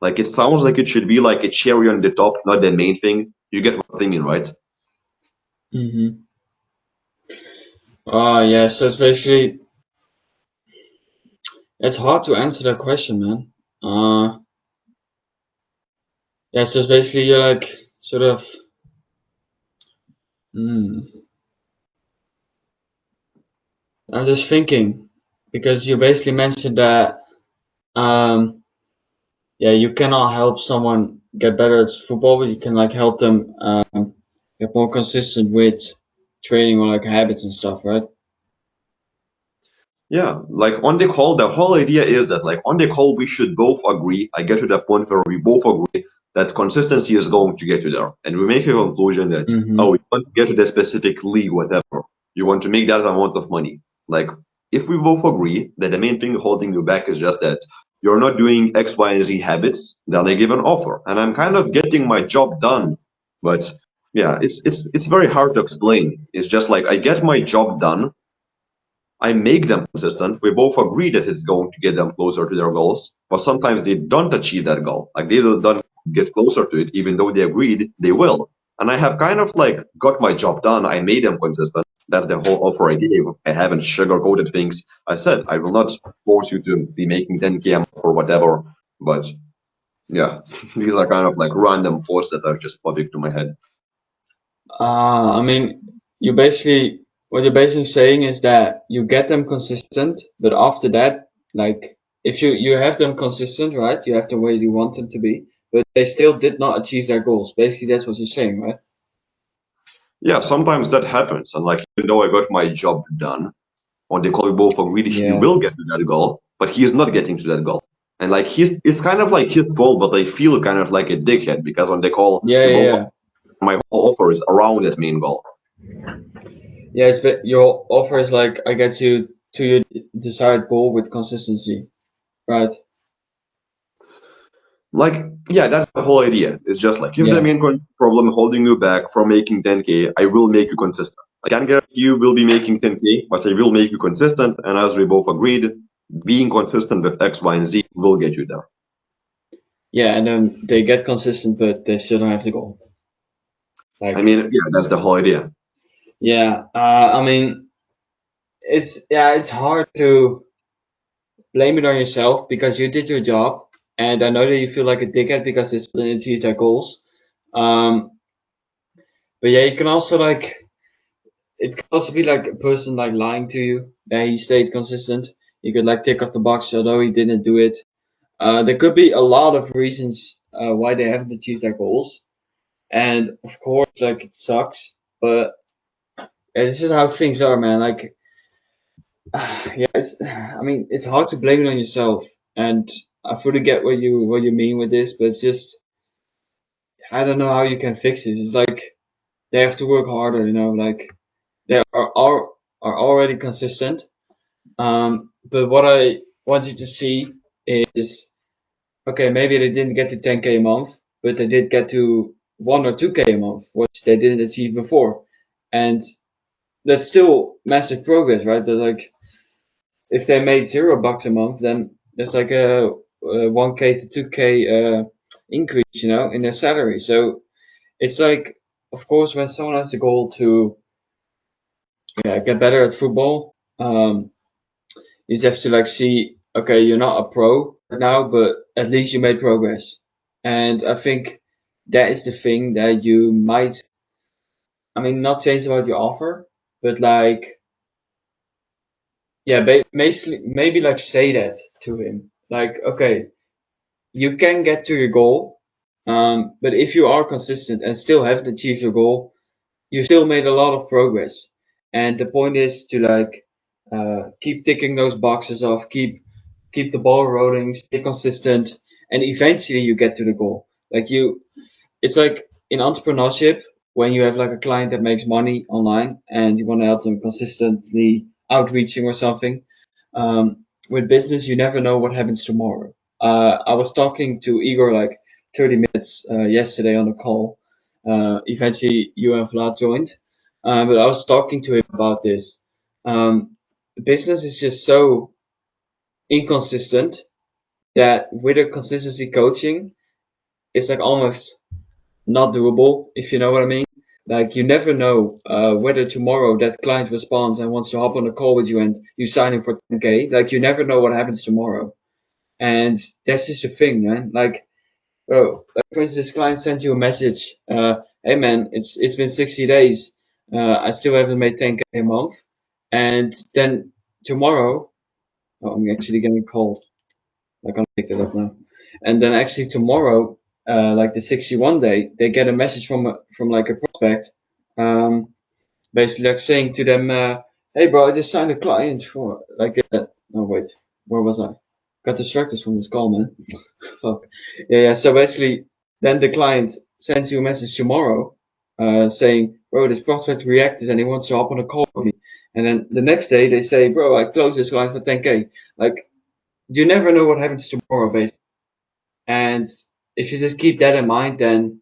Like it sounds like it should be like a cherry on the top, not the main thing. You get what I mean, right? Mm-hmm. Yeah. So it's basically it's hard to answer that question, man. Yeah. So it's basically you're like sort of. Hmm. I'm just thinking because you basically mentioned that yeah, you cannot help someone get better at football, but you can like help them get more consistent with training or like habits and stuff, right? Yeah, like on the call, the whole idea is that like on the call we should both agree. I get to that point where we both agree that consistency is going to get you there, and we make a conclusion that oh, Mm-hmm. you want to get to the specific league, whatever. You want to make that amount of money. Like if we both agree that the main thing holding you back is just that you're not doing X, Y, and Z habits, then I give an offer, and I'm kind of getting my job done. But yeah, it's very hard to explain. It's just like I get my job done I make them consistent. We both agree that it's going to get them closer to their goals, but sometimes they don't achieve that goal. Like they don't get closer to it, even though they agreed they will. And I have kind of like got my job done. I made them consistent. That's the whole offer I gave. I haven't sugarcoated things. I said I will not force you to be making 10K a month or whatever. But yeah, these are kind of like random thoughts that are just popping to my head. I mean, you basically what you're basically saying is that you get them consistent, but after that, like if you have them consistent, right? You have them where you want them to be, but they still did not achieve their goals. Basically, that's what you're saying, right? Yeah, sometimes that happens. And like even though I got my job done, on the call we both agreed he Yeah. will get to that goal, but he is not getting to that goal. And like he's it's kind of like his fault, but I feel kind of like a dickhead because on the call Yeah, we yeah, both yeah. my whole offer is around that main goal. Yeah, your offer is like I get you to your desired goal with consistency, right? Like, yeah, that's the whole idea. It's just like, if the Yeah. main problem holding you back from making 10K, I will make you consistent. I can't guarantee you will be making 10K, but I will make you consistent. And as we both agreed, being consistent with X, Y, and Z will get you there. Yeah, and then they get consistent, but they still don't have the goal. I Like, mean, yeah, that's the whole idea. yeah, I mean, it's hard to blame it on yourself because you did your job, and I know that you feel like a dickhead because they still didn't achieve their goals. Um, but yeah, you can also like it could also be like a person like lying to you that he stayed consistent. You could like tick off the box although he didn't do it. There could be a lot of reasons why they haven't achieved their goals, and of course, like it sucks, but yeah, this is how things are, man. Like, yeah, I mean, it's hard to blame it on yourself, and I fully get what you mean with this, but it's just, I don't know how you can fix this. It's like they have to work harder, like they are already consistent. But what I want you to see is, okay, maybe they didn't get to 10K a month, but they did get to 1 or 2K a month, which they didn't achieve before, and that's still massive progress, right? They're like, if they made $0 a month, then there's like a 1K to 2K increase, in their salary. So it's like, of course, when someone has a goal to, yeah, get better at football, you just have to like see, okay, you're not a pro right now, but at least you made progress. And I think that is the thing that you might, I mean, not change about your offer, but like, yeah, basically, maybe like say that to him. Like, okay, you can get to your goal, but if you are consistent and still haven't achieved your goal, you still made a lot of progress. And the point is to like keep ticking those boxes off, keep the ball rolling, stay consistent, and eventually you get to the goal. Like it's like in entrepreneurship when you have like a client that makes money online and you want to help them consistently outreaching or something. With business, you never know what happens tomorrow. I was talking to Igor like 30 minutes yesterday on a call. Eventually, you and Vlad joined, but I was talking to him about this. Business is just so inconsistent that with a consistency coaching, it's like almost not doable, if you know what I mean. Like you never know whether tomorrow that client responds and wants to hop on a call with you and you sign him for 10K. Like you never know what happens tomorrow, and that's just the thing, man. Like, oh, like for instance, this client sent you a message. Hey man, it's been 60 days. I still haven't made 10K a month, and then tomorrow, oh, I'm actually getting called. I can't pick it up now. And then actually tomorrow, like the 61 day, they get a message from like a prospect, um, basically like saying to them, "Hey bro, I just signed a client for like." Oh wait, where was I? Got distracted from this call, man. Fuck. Yeah, yeah. So basically, then the client sends you a message tomorrow, saying, "Bro, this prospect reacted and he wants to hop on a call with me." And then the next day they say, "Bro, I closed this client for 10K." Like you never know what happens tomorrow, basically. And if you just keep that in mind, then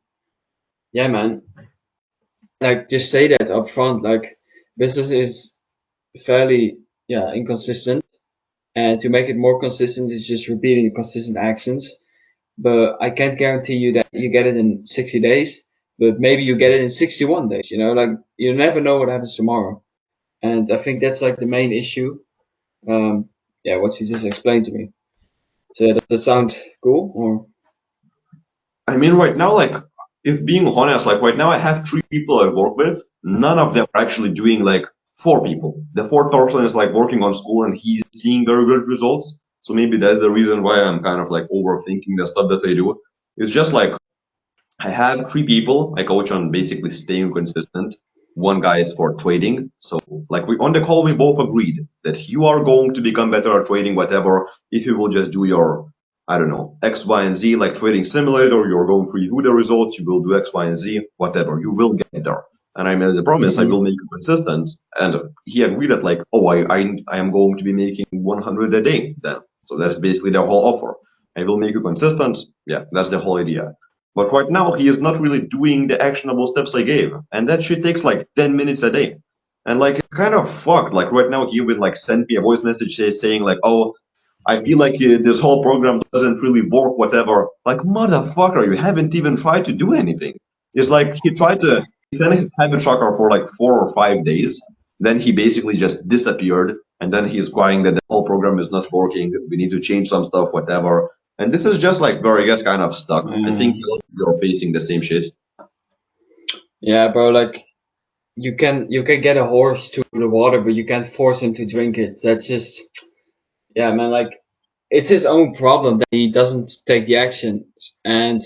yeah, man, like just say that up front. Like business is fairly, yeah, inconsistent, and to make it more consistent is just repeating consistent actions. But I can't guarantee you that you get it in 60 days, but maybe you get it in 61 days. Like you never know what happens tomorrow. And I think that's like the main issue. Yeah, what you just explained to me. So does that sound cool? Or I mean, right now, like, if being honest, like, right now I have 3 people I work with. None of them are actually doing like 4 people. The fourth person is like working on school and he's seeing very good results. So maybe that's the reason why I'm kind of like overthinking the stuff that I do. It's just like I have 3 people I coach on basically staying consistent. One guy is for trading. So like we on the call we both agreed that you are going to become better at trading whatever if you will just do your I don't know X, Y, and Z like trading simulator, you're going to review the results, you will do X, Y, and Z, whatever, you will get there. And I made the promise I will Mhm. make you consistent. And he agreed that like, oh I am going to be making 100 a day then. So that's basically the whole offer. I will make you consistent. Yeah, that's the whole idea. But right now, he is not really doing the actionable steps I gave. And that shit takes like 10 minutes a day. And like, it's kind of fucked. Like, right now, he would like send me a voice message saying, like, oh, I feel like this whole program doesn't really work, whatever. Like, motherfucker, you haven't even tried to do anything. It's like he sent his habit tracker for like 4 or 5 days. Then he basically just disappeared. And then he's crying that the whole program is not working. We need to change some stuff, whatever. And this is just like where I get kind of stuck. I think you're facing the same shit. Yeah, bro. Like you can get a horse to the water, but you can't force him to drink it. That's just yeah, man. Like it's his own problem that he doesn't take the action. And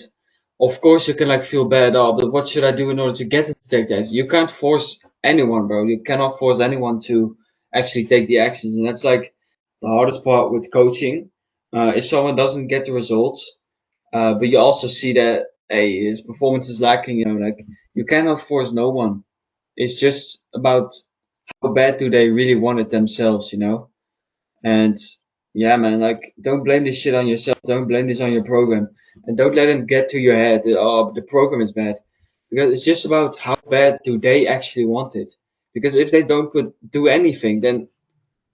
of course, you can like feel bad. Oh, but what should I do in order to get him to take the action? You can't force anyone, bro. You cannot force anyone to actually take the actions, and that's like the hardest part with coaching. If someone doesn't get the results, but you also see that hey, his performance is lacking. Like you cannot force no one. It's just about how bad do they really want it themselves. And yeah, man, like don't blame this shit on yourself. Don't blame this on your program, and don't let them get to your head that oh, the program is bad, because it's just about how bad do they actually want it. Because if they don't do anything, then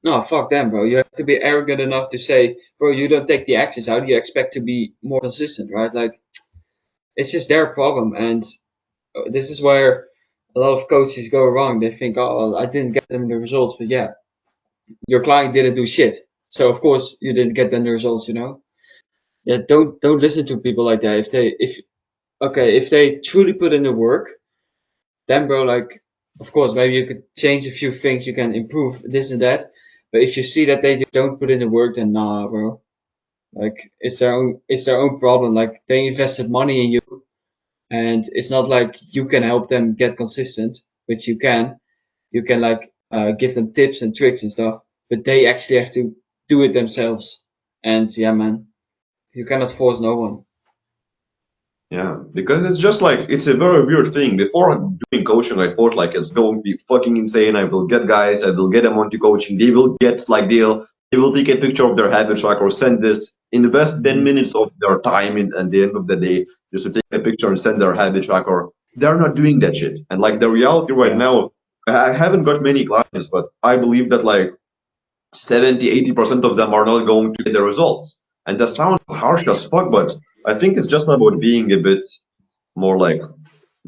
no, fuck them, bro. You have to be arrogant enough to say, bro, you don't take the actions. How do you expect to be more consistent, right? Like it's just their problem, and this is where a lot of coaches go wrong. They think, oh, well, I didn't get them the results, but yeah, your client didn't do shit, so of course you didn't get them the results. Yeah, don't listen to people like that. If they truly put in the work, then bro, like, of course, maybe you could change a few things, you can improve this and that. But if you see that they just don't put in the work, then nah, bro. Like it's their own problem. Like they invested money in you, and it's not like you can help them get consistent, which you can. You can like give them tips and tricks and stuff, but they actually have to do it themselves. And yeah, man, you cannot force no one. Yeah, because it's just like it's a very weird thing. Before doing coaching, I thought like it's going to be fucking insane. I will get guys, I will get them onto coaching. They will get like they will take a picture of their habit tracker, send it, invest 10 minutes of their time in at the end of the day just to take a picture and send their habit tracker. They're not doing that shit. And like the reality right Yeah, now, I haven't got many clients, but I believe that like 70, 80% of them are not going to get the results. And that sounds harsh as fuck, but I think it's just about being a bit more like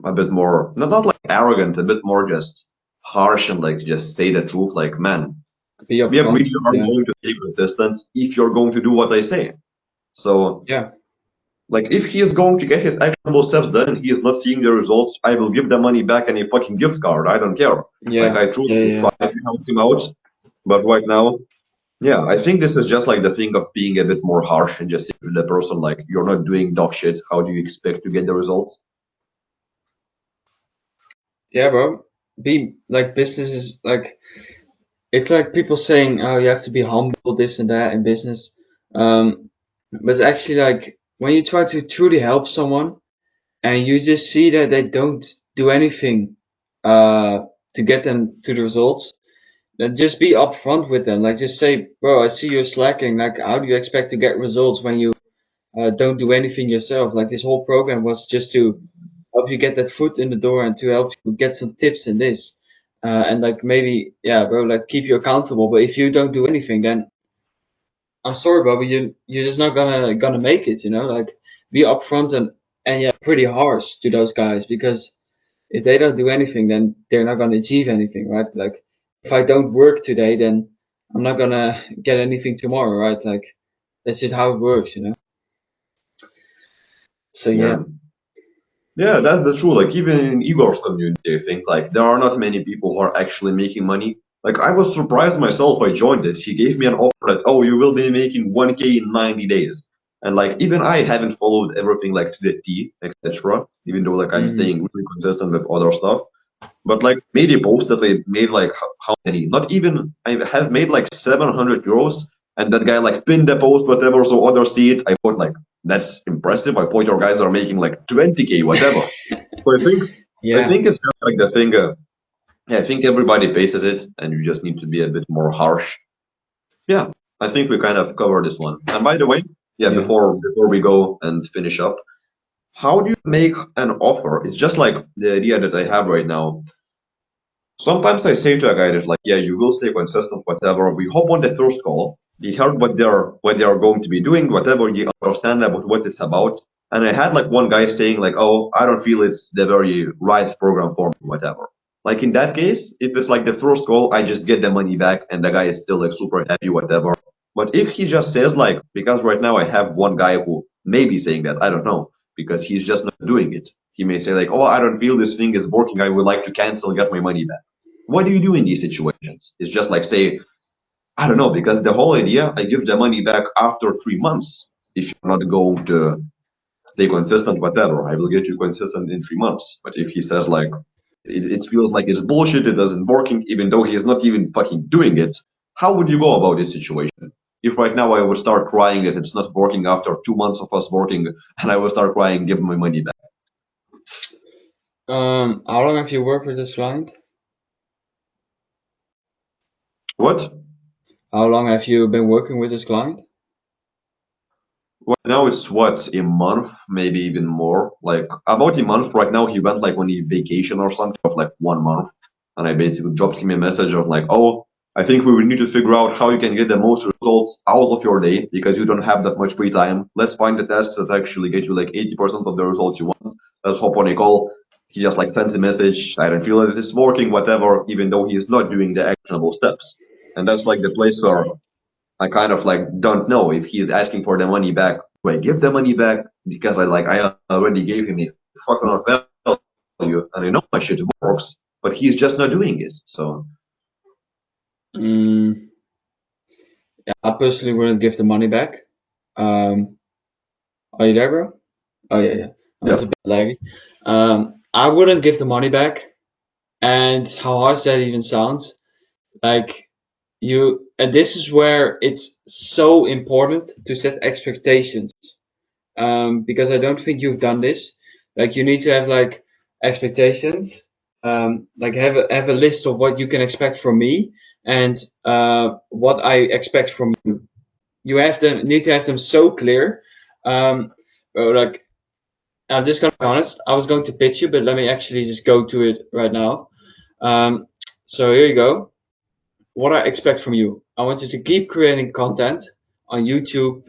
a bit more not like arrogant, a bit more just harsh and like just say the truth. Like, man, be we upfront. agreed you are Yeah, going to be consistent if you're going to do what I say. So, yeah, like, if he is going to get his actionable steps done and he is not seeing the results, I will give the money back and a fucking gift card. I don't care. Like, yeah, I truly yeah, will yeah. try to help him out. But right now, yeah, I think this is just like the thing of being a bit more harsh and just saying to the person, like, you're not doing dog shit. How do you expect to get the results? Yeah, bro. Be like business is like it's like people saying, "Oh, you have to be humble, this and that in business." But it's actually like when you try to truly help someone and you just see that they don't do anything uh, to get them to the results, then just be upfront with them. Like just say, "Bro, I see you're slacking. Like, how do you expect to get results when you don't do anything yourself?" Like this whole program was just to help you get that foot in the door and to help you get some tips in this. And like maybe, yeah, bro, like keep you accountable. But if you don't do anything, then I'm sorry, bro, but you're just not gonna make it. Like be upfront and yeah, pretty harsh to those guys because if they don't do anything, then they're not gonna achieve anything, right? Like if I don't work today, then I'm not gonna get anything tomorrow, right? Like that's just how it works. So yeah, Yeah. Yeah, that's the truth. Like even in Igor's community, I think like there are not many people who are actually making money. Like I was surprised myself. I joined it. He gave me an offer that oh, you will be making 1K in 90 days. And like even I haven't followed everything like to the T, etc. Even though like I'm hmm staying really consistent with other stuff. But like made a post that I made like how many? Not even I have made like 700 euros, and that guy like pinned the post whatever so others see it. I thought like that's impressive. I thought your guys are making like 20K whatever. So I yeah. think it's just like the thing. Yeah, I think everybody faces it, and you just need to be a bit more harsh. Yeah, I think we kind of covered this one. And by the way, yeah, Yeah. before we go and finish up, how do you make an offer? It's just like the idea that I have right now. Sometimes I say to a guy that like, yeah, you will stay consistent, whatever. We hop on the first call. We heard what they are going to be doing, whatever you understand about what it's about. And I had like one guy saying like, oh, I don't feel it's the very right program for me, whatever. Like in that case, if it's like the first call, I just get the money back and the guy is still like super happy, whatever. But if he just says like, because right now I have one guy who may be saying that, I don't know, because he's just not doing it. He may say like, oh, I don't feel this thing is working. I would like to cancel and get my money back. What do you do in these situations? It's just like say, I don't know, because the whole idea, I give the money back after 3 months. If you're not going to stay consistent, whatever, I will get you consistent in 3 months. But if he says like, it feels like it's bullshit, it doesn't working, even though he's not even fucking doing it, how would you go about this situation? If right now I would start crying that it's not working after 2 months of us working, and I would start crying, give my money back. How long have you worked with this client? What? How long have you been working with this client? Right now it's what, a month, maybe even more. Like about a month right now. He went like on a vacation or something of like 1 month, and I basically dropped him a message of like, oh, I think we will need to figure out how you can get the most results out of your day because you don't have that much free time. Let's find the tasks that actually get you like 80% of the results you want. Let's hop on a call. He just like sent a message. I don't feel that it's working, whatever, even though he's not doing the actionable steps. And that's like the place where I kind of like don't know if he's asking for the money back. Do I give the money back because I already gave him a fuck ton of value and I know my shit works, but he's just not doing it. So Mm, yeah, I personally wouldn't give the money back. Um, are you there, bro? Oh yeah, yeah. yeah, That's a bit laggy. I wouldn't give the money back. And how harsh that even sounds, like and this is where it's so important to set expectations. Because I don't think you've done this. Like you need to have like expectations. Like have a list of what you can expect from me and what I expect from you. You need to have them so clear. Like I'm just gonna be honest. I was going to pitch you, but let me actually just go to it right now. Um, so here you go. What I expect from you. I want you to keep creating content on YouTube,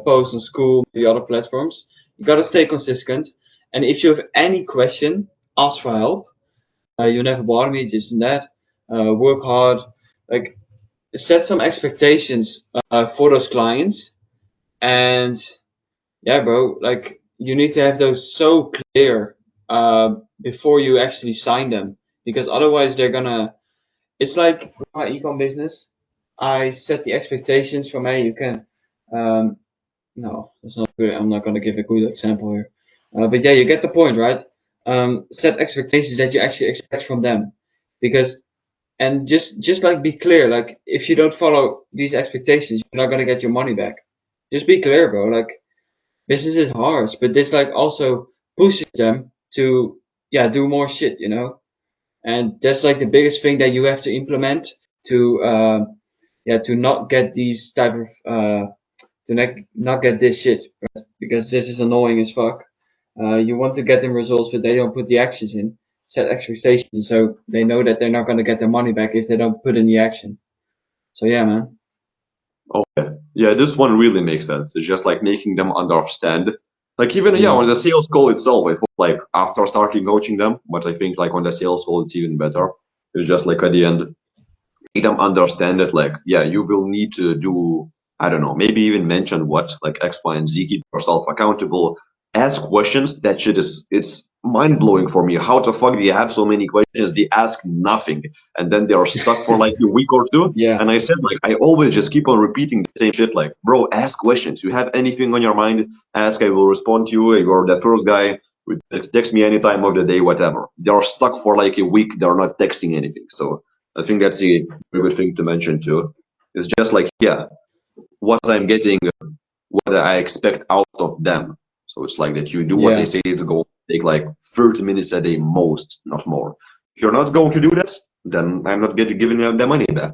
posts on school, the other platforms. You gotta stay consistent. And if you have any question, ask for help. You never bother me, this and that. Work hard. Like set some expectations for those clients. And yeah, bro, like you need to have those so clear before you actually sign them, because otherwise they're gonna. It's like my ecom business. I set the expectations from, hey, you can. Um, no, that's not good. I'm not gonna give a good example here. But yeah, you get the point, right? Set expectations that you actually expect from them, because and just like be clear. Like if you don't follow these expectations, you're not gonna get your money back. Just be clear, bro. Like business is hard, but this like also pushes them to do more shit, and that's like the biggest thing that you have to implement to to not get these type of to not get this shit, right? Because this is annoying as fuck. You want to get them results, but they don't put the actions in. Set expectations so they know that they're not going to get their money back if they don't put in the action. So yeah, man. okay, yeah, this one really makes sense. It's just like making them understand. Like even yeah, Yeah. on the sales call itself, I feel like after starting coaching them, but I think like on the sales call it's even better. It's just like at the end, make them understand that like yeah, you will need to do, I don't know, maybe even mention what like X, Y, and Z, keep yourself accountable, ask questions. That shit is, it's mind blowing for me. How the fuck do you have so many questions? They ask nothing and then they are stuck for like a week or two. Yeah. And I said like I always just keep on repeating the same shit. Like, bro, ask questions. You have anything on your mind? Ask. I will respond to you. You're the first guy. Text me any time of the day, whatever. They are stuck for like a week. They're not texting anything. So I think that's a very good thing to mention too. It's just like, yeah, what I'm getting, what I expect out of them. So it's like that you do what they Yeah. say. It's going to take like 30 minutes a day most, not more. If you're not going to do that, then I'm not getting giving them the money back.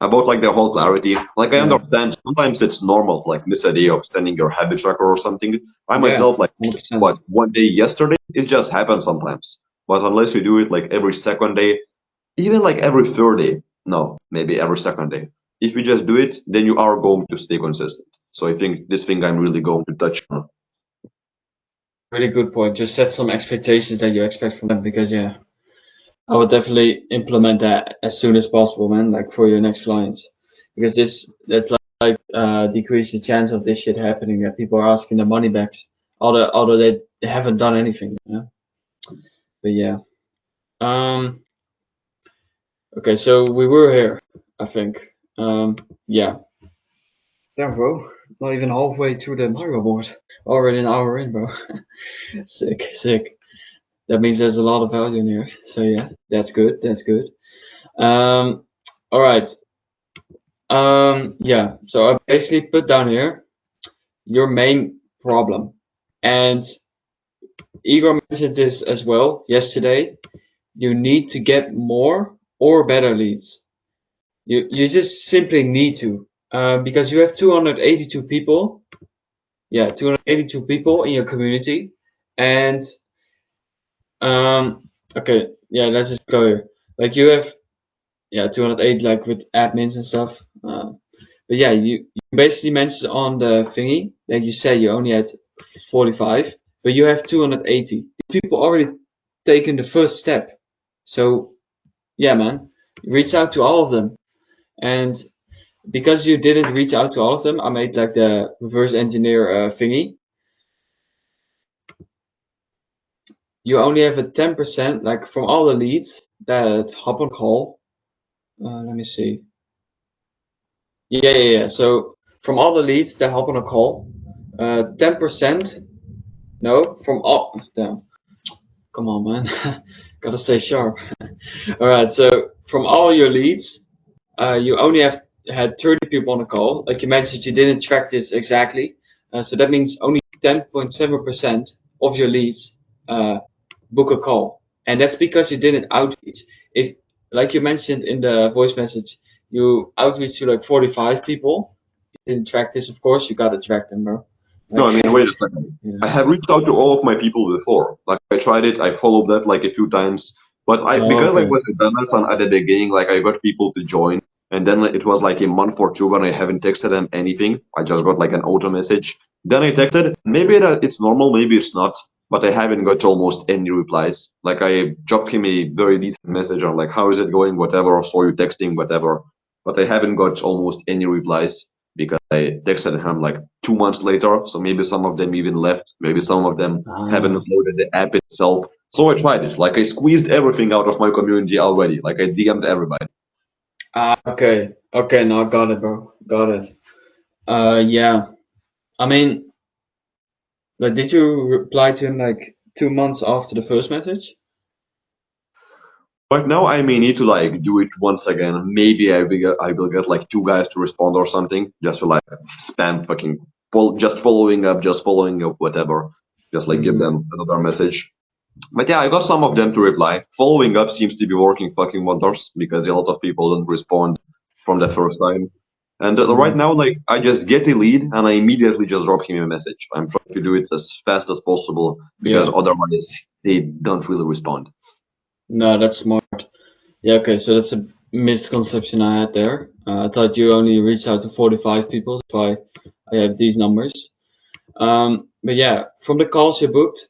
about like the whole clarity. Like I Yeah, understand sometimes it's normal, like miss a day of sending your habit tracker or something. I yeah, myself like 100%. what one day yesterday, it just happens sometimes. But unless you do it like every second day, even like every third day, no, maybe every second day. If you just do it, then you are going to stay consistent. So I think this thing I'm really going to touch on. Really good point. Just set some expectations that you expect from them because yeah, I would definitely implement that as soon as possible, man. Like for your next clients, because that's like decrease the chance of this shit happening that people are asking their money back, although they haven't done anything. Yeah. But yeah. Um. Okay, so we were here, I think. Yeah. Damn, bro. Not even halfway through the Mario board. Already an hour in, bro. Sick, sick. That means there's a lot of value in here. So yeah, that's good. That's good. All right. Yeah. So I basically put down here your main problem, and Igor mentioned this as well yesterday. You need to get more or better leads. You just simply need to, because you have 282 people. Yeah, 282 people in your community, and okay, yeah, let's just go here. Like you have, yeah, 208 like with admins and stuff. But yeah, you basically mentioned on the thingy that you said you only had 45, but you have 280. These people already taken the first step. So yeah, man, reach out to all of them. And because you didn't reach out to all of them, I made like the reverse engineer thingy. You only have a 10%, like from all the leads that hop on call. Let me see. Yeah. So from all the leads that hop on a call, 10%. No, from all. Damn. Come on, man. Gotta stay sharp. All right. So from all your leads, you only have had 30 people on a call. Like you mentioned, you didn't track this exactly. So that means only 10.7% of your leads book a call. And that's because you didn't outreach. If, like you mentioned in the voice message, you outreach to like 45 people. You didn't track this, of course, you gotta track them, bro. No, Like, I mean, wait a second. yeah. I have reached out to all of my people before. Like I tried it, I followed that like a few times. But I Oh, because I okay. was in Amazon at the beginning, like I got people to join, and then it was like a month or two when I haven't texted them anything. I just got like an auto message. Then I texted. Maybe that it's normal, maybe it's not. But I haven't got almost any replies. Like I dropped him a very decent message on like how is it going, whatever, saw you texting, whatever. But I haven't got almost any replies because I texted him like 2 months later. So maybe some of them even left. Maybe some of them haven't Ah, uploaded the app itself. So I tried it. Like I squeezed everything out of my community already. Like I DM'd everybody. okay. Okay, now got it, bro. Got it. Yeah. I mean, like, did you reply to him like 2 months after the first message? But now I may need to like do it once again. Maybe I will get like two guys to respond or something, just to like spam fucking just following up, whatever. Just like give Mm, them another message. But yeah, I got some of them to reply. Following up seems to be working fucking wonders because a lot of people don't respond from the first time. And right mm. now, like I just get a lead and I immediately just drop him a message. I'm trying to do it as fast as possible because Yeah. otherwise they don't really respond. No, that's smart. Yeah, okay, so that's a misconception I had there. I thought you only reached out to 45 people, that's why I have these numbers. But yeah, from the calls you booked,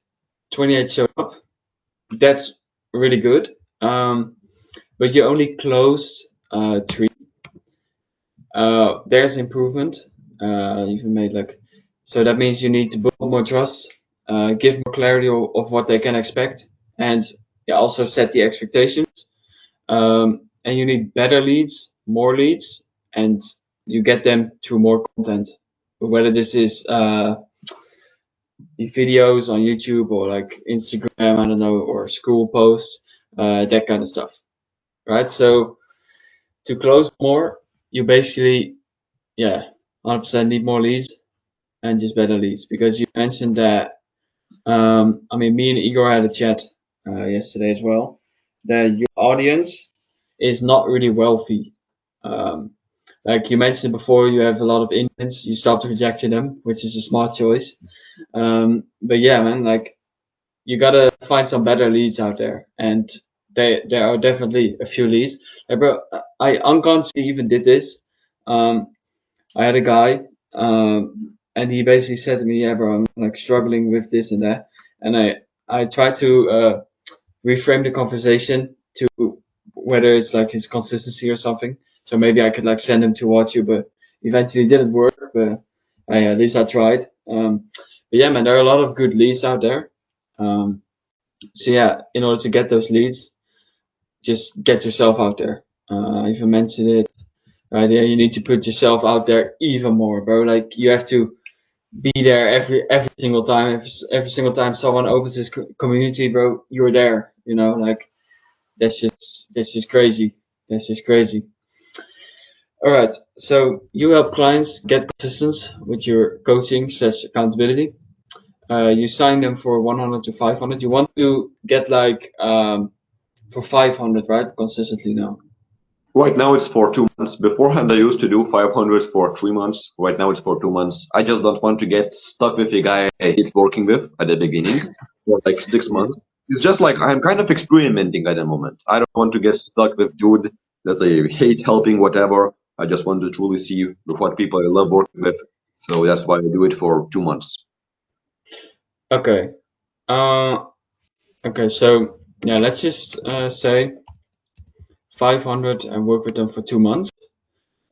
28 showed up. That's really good. But you only closed three. There's improvement. You've made like, so that means you need to build more trust, give more clarity of what they can expect, and yeah, also set the expectations. And you need better leads, more leads, and you get them through more content. Whether this is the videos on YouTube or like Instagram, I don't know, or school posts, that kind of stuff, right? So to close more, you basically, yeah, 100% need more leads and just better leads because you mentioned that. I mean, me and Igor had a chat yesterday as well. That your audience is not really wealthy. like you mentioned before, you have a lot of Indians. You stopped rejecting them, which is a smart choice. But yeah, man, like you gotta find some better leads out there, and there are definitely a few leads. Like, bro, I unconsciously even did this. Um, I had a guy, and he basically said to me, "Yeah, bro, I'm like struggling with this and that," and I tried to reframe the conversation to whether it's like his consistency or something. So maybe I could like send him to watch you, but eventually it didn't work. But at least I tried. But yeah, man, there are a lot of good leads out there. Um, so yeah, in order to get those leads, just get yourself out there. I even mentioned it right. Yeah, you need to put yourself out there even more, bro. Like you have to be there every single time. Every single time someone opens this community, bro, you're there. You know, like that's just crazy. That's just crazy. All right. So you help clients get consistent with your coaching slash accountability. You sign them for 100 to 500. You want to get like for 500, right? Consistently now. Right now it's for 2 months. Beforehand, I used to do 500 for 3 months. Right now it's for 2 months. I just don't want to get stuck with a guy I hate working with at the beginning for like 6 months. It's just like I'm kind of experimenting at the moment. I don't want to get stuck with dude that I hate helping, whatever. I just want to truly see with what people I love working with. So that's why I do it for 2 months. Okay. Uh, okay. So yeah, let's just say 500 and work with them for 2 months.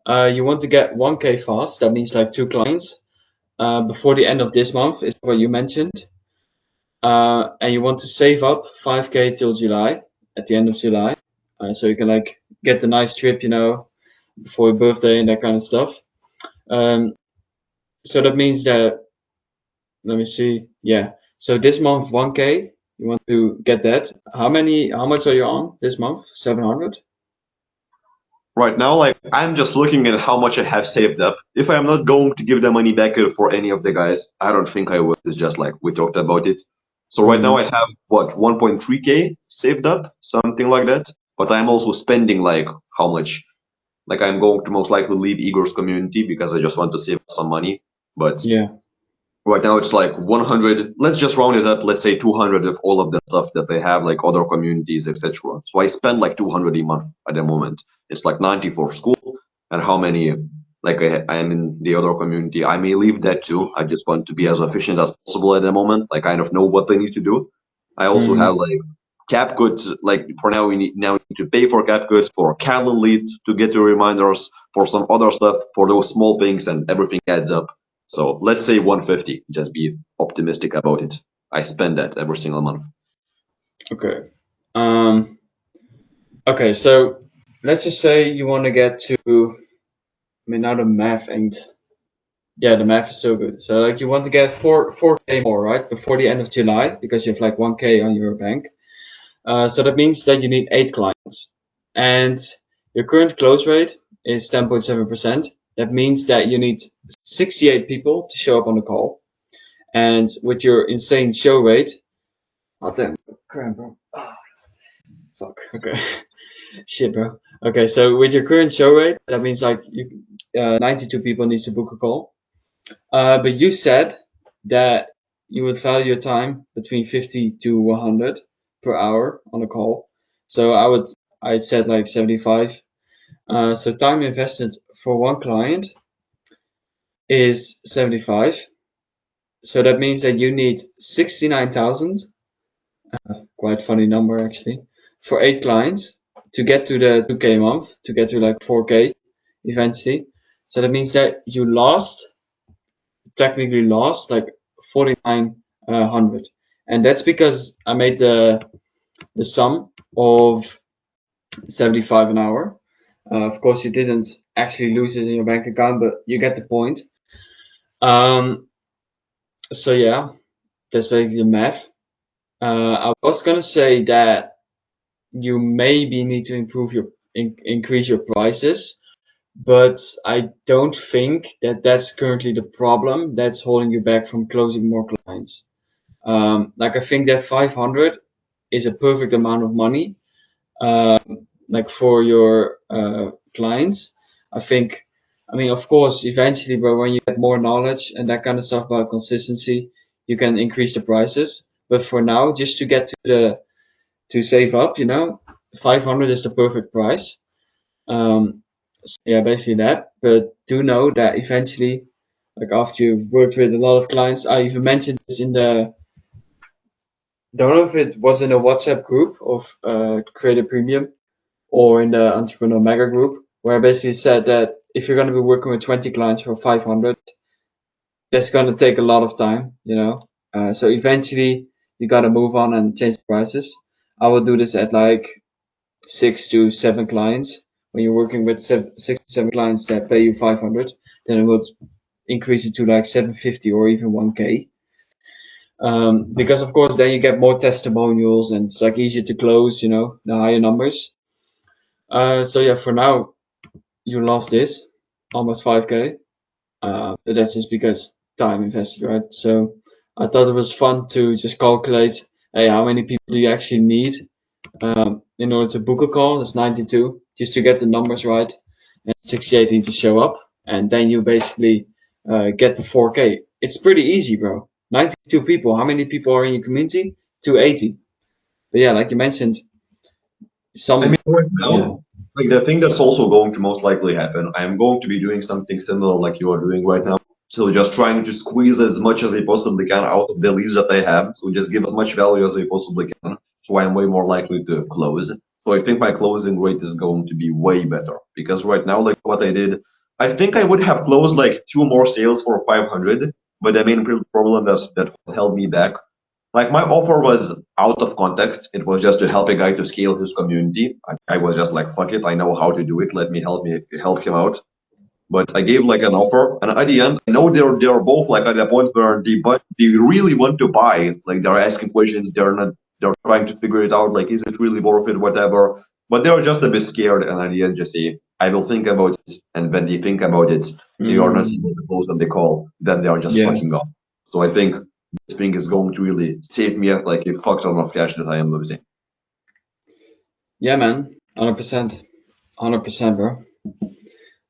You want to get 1K fast. That means like two clients before the end of this month is what you mentioned. And you want to save up 5K till July, at the end of July, so you can like get the nice trip, before your birthday and that kind of stuff. Um, so that means that, let me see, yeah. So this month 1K, you want to get that. How much are you on this month? 700? Right now, like I'm just looking at how much I have saved up. If I'm not going to give the money back for any of the guys, I don't think I will. It's just like we talked about it. So right now Mm-hmm. I have what 1.3K saved up, something like that. But I'm also spending like how much? Like I'm going to most likely leave Igor's community because I just want to save some money. But Yeah. right now it's like 100. Let's just round it up. Let's say 200 of all of the stuff that they have, like other communities, etc. So I spend like 200 a month at the moment. It's like 90 for school, and how many? Like I am in the other community. I may leave that too. I just want to be as efficient as possible at the moment. I kind of know what they need to do. I also Mm-hmm. have like CapCut. Like for now, we need to pay for CapCut, for Calendly to get the reminders, for some other stuff, for those small things, and everything adds up. So let's say 150. Just be optimistic about it. I spend that every single month. Okay. Um, okay, so let's just say you want to get to, I mean, now the math ain't, yeah, the math is so good. So like you want to get 4K more, right? Before the end of July, because you have like 1K on your bank. So that means that you need 8 clients. And your current close rate is 10.7%. That means that you need 68 people to show up on the call. And with your insane show rate, oh damn, crap, bro. Fuck. Okay. Shit, bro. Okay, so with your current show rate, that means like 92 people needs to book a call. But you said that you would value your time between 50 to 100 per hour on a call. So I said like 75. So time invested for one client is 75. So that means that you need 69,000, quite funny number actually, for 8 clients to get to the 2K month, to get to like 4K eventually. So that means that you technically lost like 4,900. And that's because I made the sum of 75 an hour. Of course, you didn't actually lose it in your bank account, but you get the point. Um, so yeah, that's basically the math. I was gonna say that you maybe need to improve increase your prices, but I don't think that that's currently the problem that's holding you back from closing more clients. Like I think that 500 is a perfect amount of money, like for your clients. I think I mean, of course, eventually, but when you get more knowledge and that kind of stuff about consistency, you can increase the prices. But for now, just to get to save up, 500 is the perfect price. So yeah, basically that. But do know that eventually, like after you've worked with a lot of clients, I even mentioned this in the, don't know if it was in a WhatsApp group of Creator Premium or in the Entrepreneur Mega group, where I basically said that if you're going to be working with 20 clients for 500, that's going to take a lot of time. So eventually you got to move on and change prices. I will do this at like 6 to 7 clients. When you're working with 6 to 7 clients that pay you 500, then it would increase it to like 750 or even 1K. Because of course then you get more testimonials and it's like easier to close, the higher numbers. So yeah, for now you lost this almost 5K. But that's just because time invested, right? So I thought it was fun to just calculate, hey, how many people do you actually need in order to book a call? That's 92, just to get the numbers right, and 68 need to show up, and then you basically get the 4K. It's pretty easy, bro. 92 people. How many people are in your community? 280. But yeah, like you mentioned, I mean, right yeah. now, like the thing that's also going to most likely happen, I am going to be doing something similar like you are doing right now. So just trying to squeeze as much as I possibly can out of the leads that I have. So just give as much value as I possibly can. So I am way more likely to close. So I think my closing rate is going to be way better because right now, like what I did, I think I would have closed like 2 more sales for 500. But the main problem that held me back, like my offer was out of context. It was just to help a guy to scale his community. I was just like, fuck it, I know how to do it. Let me help him out. But I gave like an offer, and at the end, I know they're both like at a point where they really want to buy. Like they're asking questions, they're trying to figure it out. Like, is it really worth it? Whatever. But they're just a bit scared, and at the end, just say, I will think about it. And when they think about it, they are not able to close on the call. Then they are just Yeah. fucking off. So I think this thing is going to really save me like a fuck ton of cash that I am losing. Yeah, man. 100%. 100%, bro. I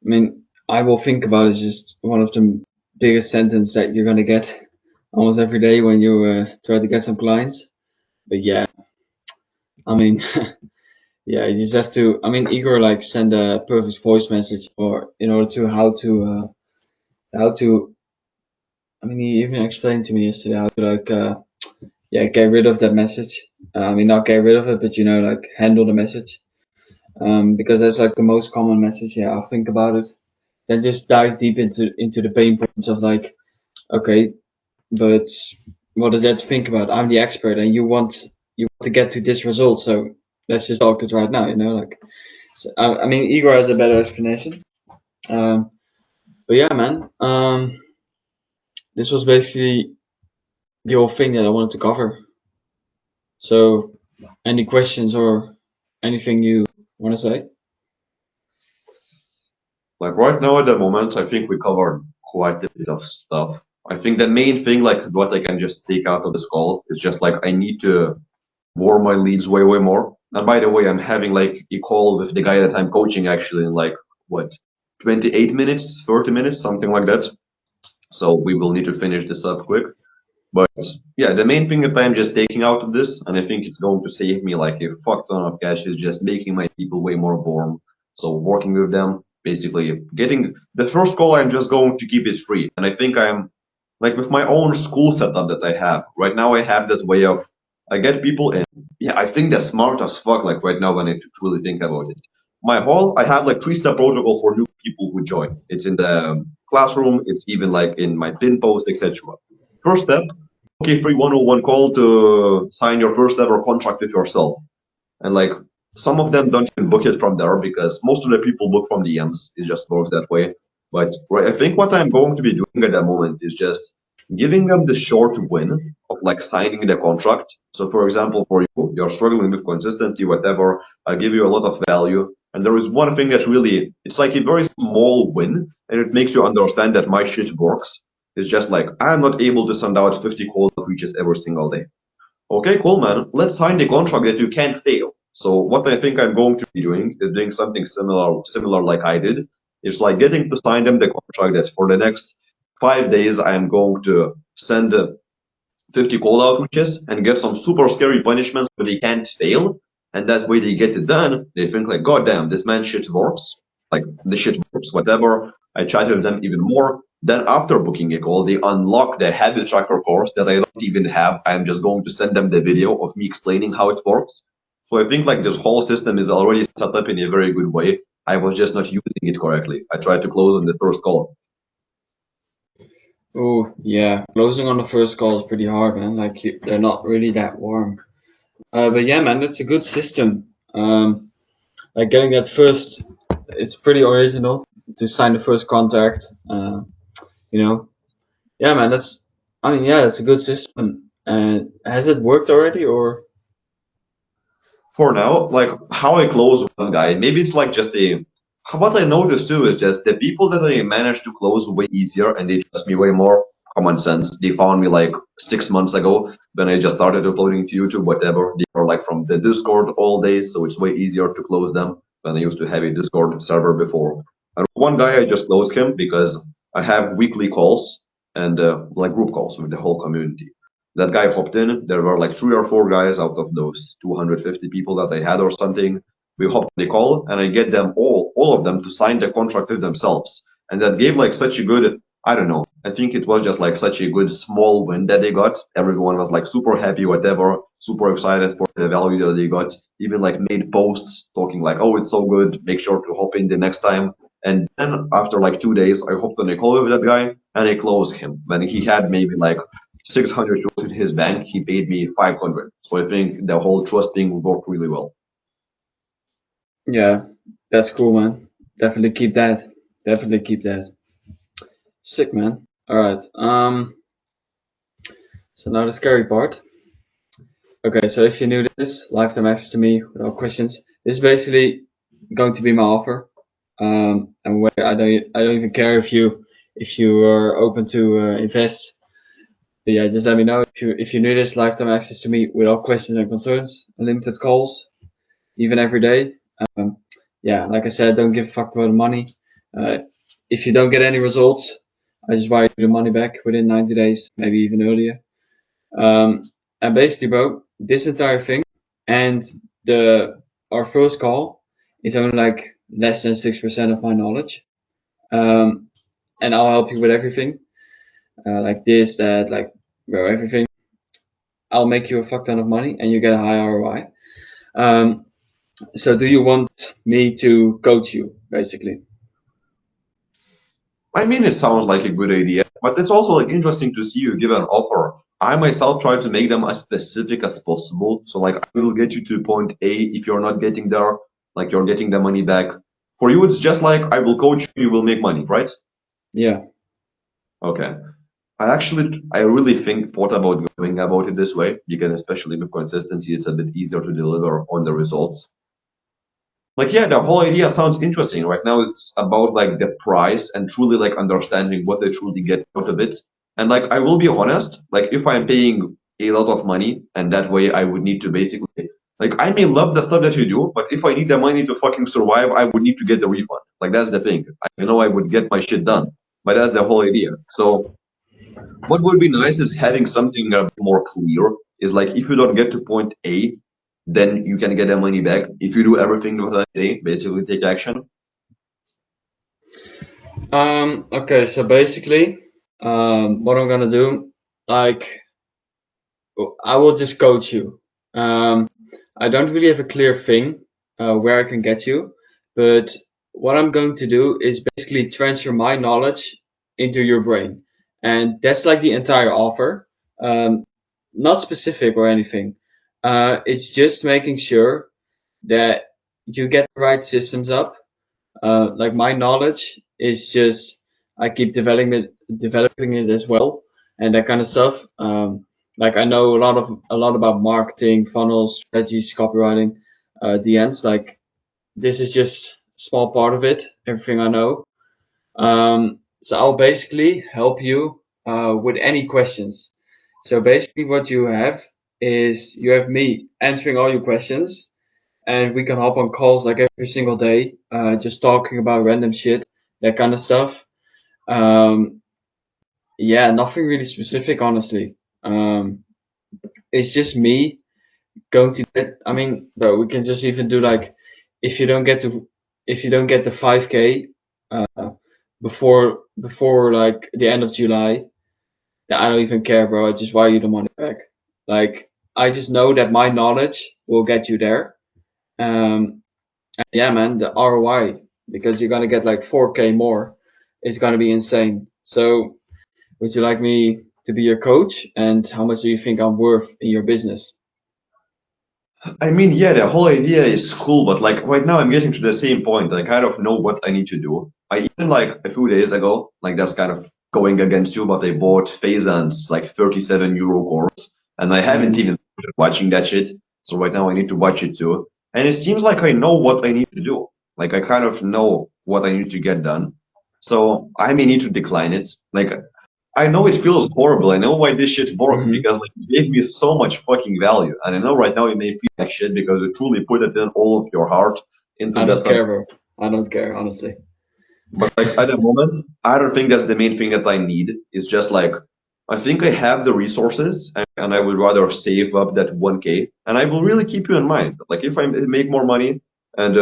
mean, I will think about it. It's just one of the biggest sentence that you're gonna get almost every day when you try to get some clients. But yeah, I mean, yeah, you just have to. I mean, Igor like send a perfect voice message or in order to how to. I mean, he even explained to me yesterday how to like yeah, get rid of that message. I mean, not get rid of it, but like handle the message. Because that's like the most common message. Yeah, I'll think about it. Then just dive deep into the pain points of like, okay, but what does that think about? I'm the expert, and you want to get to this result. So let's just talk it right now. Like, so, I mean, Igor has a better explanation. Um, but yeah, man, this was basically the whole thing that I wanted to cover. So, any questions or anything you want to say? Like right now at the moment, I think we covered quite a bit of stuff. I think the main thing, like what I can just take out of this call, is just like I need to warm my leads way, way more. And by the way, I'm having like a call with the guy that I'm coaching actually in like what, 28 minutes, 30 minutes, something like that. So we will need to finish this up quick. But yeah, the main thing that I'm just taking out of this, and I think it's going to save me like a fuck ton of cash, is just making my people way more warm. So working with them, basically getting the first call, I'm just going to keep it free. And I think I'm like with my own school setup that I have right now, I have that way of I get people in. Yeah, I think they're smart as fuck. Like right now, when I truly think about it, my whole I have like 3-step protocol for new people who join. It's in the classroom. It's even like in my pin post, etc. First step, okay, free 101 call to sign your first ever contract with yourself. And like some of them don't even book it from there because most of the people book from DMs. It just works that way. But right, I think what I'm going to be doing at that moment is just giving them the short win of like signing the contract. So for example, for you, you're struggling with consistency, whatever, I give you a lot of value. And there is one thing that's really, it's like a very small win, and it makes you understand that my shit works. It's just like, I'm not able to send out 50 cold outreaches every single day. Okay, cool, man. Let's sign the contract that you can't fail. So what I think I'm going to be doing is doing something similar like I did, It's like getting to sign them the contract that for the next 5 days I am going to send 50 call outreaches and get some super scary punishments so they can't fail. And that way they get it done. They think like, God damn, this man shit works. Like the shit works, whatever. I chat with them even more. Then after booking a call, they unlock the habit tracker course that I don't even have. I'm just going to send them the video of me explaining how it works. So I think like this whole system is already set up in a very good way. I was just not using it correctly. I tried to close on the first call. Oh, yeah. Closing on the first call is pretty hard, man. Like they're not really that warm. But yeah, man, that's a good system. Like getting that first, it's pretty original to sign the first contract. You know, yeah, man, I mean, yeah, it's a good system. And has it worked already, or? For now, like how I close one guy, maybe it's like just what I noticed too is just the people that I managed to close way easier and they trust me way more. Common sense. They found me like 6 months ago when I just started uploading to YouTube, whatever. They are like from the Discord all day, so it's way easier to close them than I used to have a Discord server before. And one guy I just closed him because I have weekly calls and like group calls with the whole community. That guy hopped in. There were like 3 or 4 guys out of those 250 people that I had or something. We hopped on the call and I get them all of them to sign the contract with themselves. And that gave like such a good, I don't know. I think it was just like such a good small win that they got. Everyone was like super happy, whatever, super excited for the value that they got. Even like made posts talking like, oh, it's so good. Make sure to hop in the next time. And then after like 2 days, I hopped on a call with that guy and I closed him when he had maybe like 600 euros in his bank. He paid me 500. So I think the whole trust thing worked really well. Yeah, that's cool, man. Definitely keep that. Definitely keep that. Sick, man. All right. So now the scary part. Okay, so if you knew this, lifetime access to me without questions. This is basically going to be my offer. And I don't even care if you are open to invest. But yeah, just let me know if you knew this, lifetime access to me without questions and concerns, unlimited calls, even every day. Um, yeah, like I said, don't give a fuck about the money. Uh, if you don't get any results, I just wire you the money back within 90 days, maybe even earlier. And basically, bro, this entire thing and the our first call is only like less than 6% of my knowledge. Um, and I'll help you with everything, like this, that, like, bro, everything. I'll make you a fuck ton of money and you get a high ROI. Um, so do you want me to coach you, basically? I mean, it sounds like a good idea, but it's also like interesting to see you give an offer. I myself try to make them as specific as possible. So like I will get you to point A. If you're not getting there, like you're getting the money back. For you, it's just like I will coach you, you will make money, right? Yeah. Okay. I really thought about going about it this way because especially with consistency, it's a bit easier to deliver on the results. Like, yeah, the whole idea sounds interesting. Right now, it's about like the price and truly like understanding what they truly get out of it. And like, I will be honest, like if I'm paying a lot of money and that way I would need to basically, like, I may love the stuff that you do, but if I need the money to fucking survive, I would need to get the refund. Like, that's the thing. I know I would get my shit done, but that's the whole idea. So what would be nice is having something a bit more clear. Is like if you don't get to point A, then you can get the money back. If you do everything what I say, basically take action. Okay, so basically, what I'm gonna do, like, I will just coach you. I don't really have a clear thing where I can get you, but what I'm going to do is basically transfer my knowledge into your brain, and that's like the entire offer. Not specific or anything. It's just making sure that you get the right systems up. Like my knowledge is just I keep developing it as well, and that kind of stuff. Like I know a lot about marketing, funnels, strategies, copywriting, DMs. Like this is just a small part of it. Everything I know. So I'll basically help you with any questions. So basically, what you have is you have me answering all your questions, and we can hop on calls like every single day, just talking about random shit. that kind of stuff. Um, yeah, nothing really specific, honestly. It's just me going to get. I mean, bro, we can just even do like, if you don't get to, if you don't get the 5K uh, before like the end of July, then I don't even care, bro. I just wire you the money back. Like, I just know that my knowledge will get you there. Yeah, man, the ROI, because you're gonna get like 4K more, is gonna be insane. So, would you like me to be your coach? And how much do you think I'm worth in your business? I mean, yeah, the whole idea is cool, but like right now I'm getting to the same point. I kind of know what I need to do. I even like a few days ago, like that's kind of going against you, but I bought Faizan's like 37 euro course, and I haven't Mm, even started watching that shit. So right now I need to watch it too. And it seems like I know what I need to do. Like I kind of know what I need to get done. So I may need to decline it. Like I know it feels horrible. I know why this shit works hmm because like you gave me so much fucking value, and I know right now it may feel like shit because you truly put it in all of your heart into I this don't stuff. care, bro. I don't care, honestly. But like at the moment, I don't think that's the main thing that I need. It's just like I think I have the resources, and I would rather save up that 1K, and I will really keep you in mind. Like if I make more money and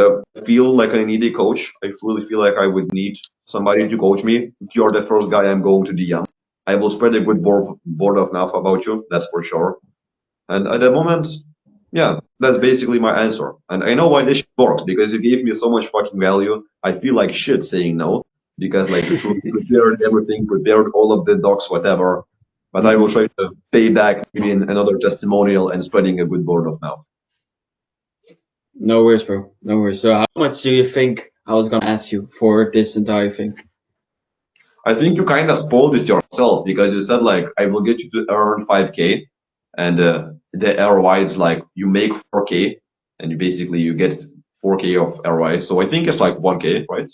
feel like I need a coach, I truly feel like I would need somebody to coach me. You're the first guy I'm going to DM. I will spread a good word of mouth about you, that's for sure. And at the moment, yeah, that's basically my answer. And I know why this shit works because you gave me so much fucking value. I feel like shit saying no because like you truly prepared everything, prepared all of the docs, whatever. But I will hmm try to pay back maybe in another testimonial and spreading a good word of mouth. No worries, bro. No worries. So, how much do you think I was gonna ask you for this entire thing? I think you kind of spoiled it yourself because you said like I will get you to earn 5K, and the ROI is like you make 4K, and you get 4K of ROI. So I think it's like 1K, right?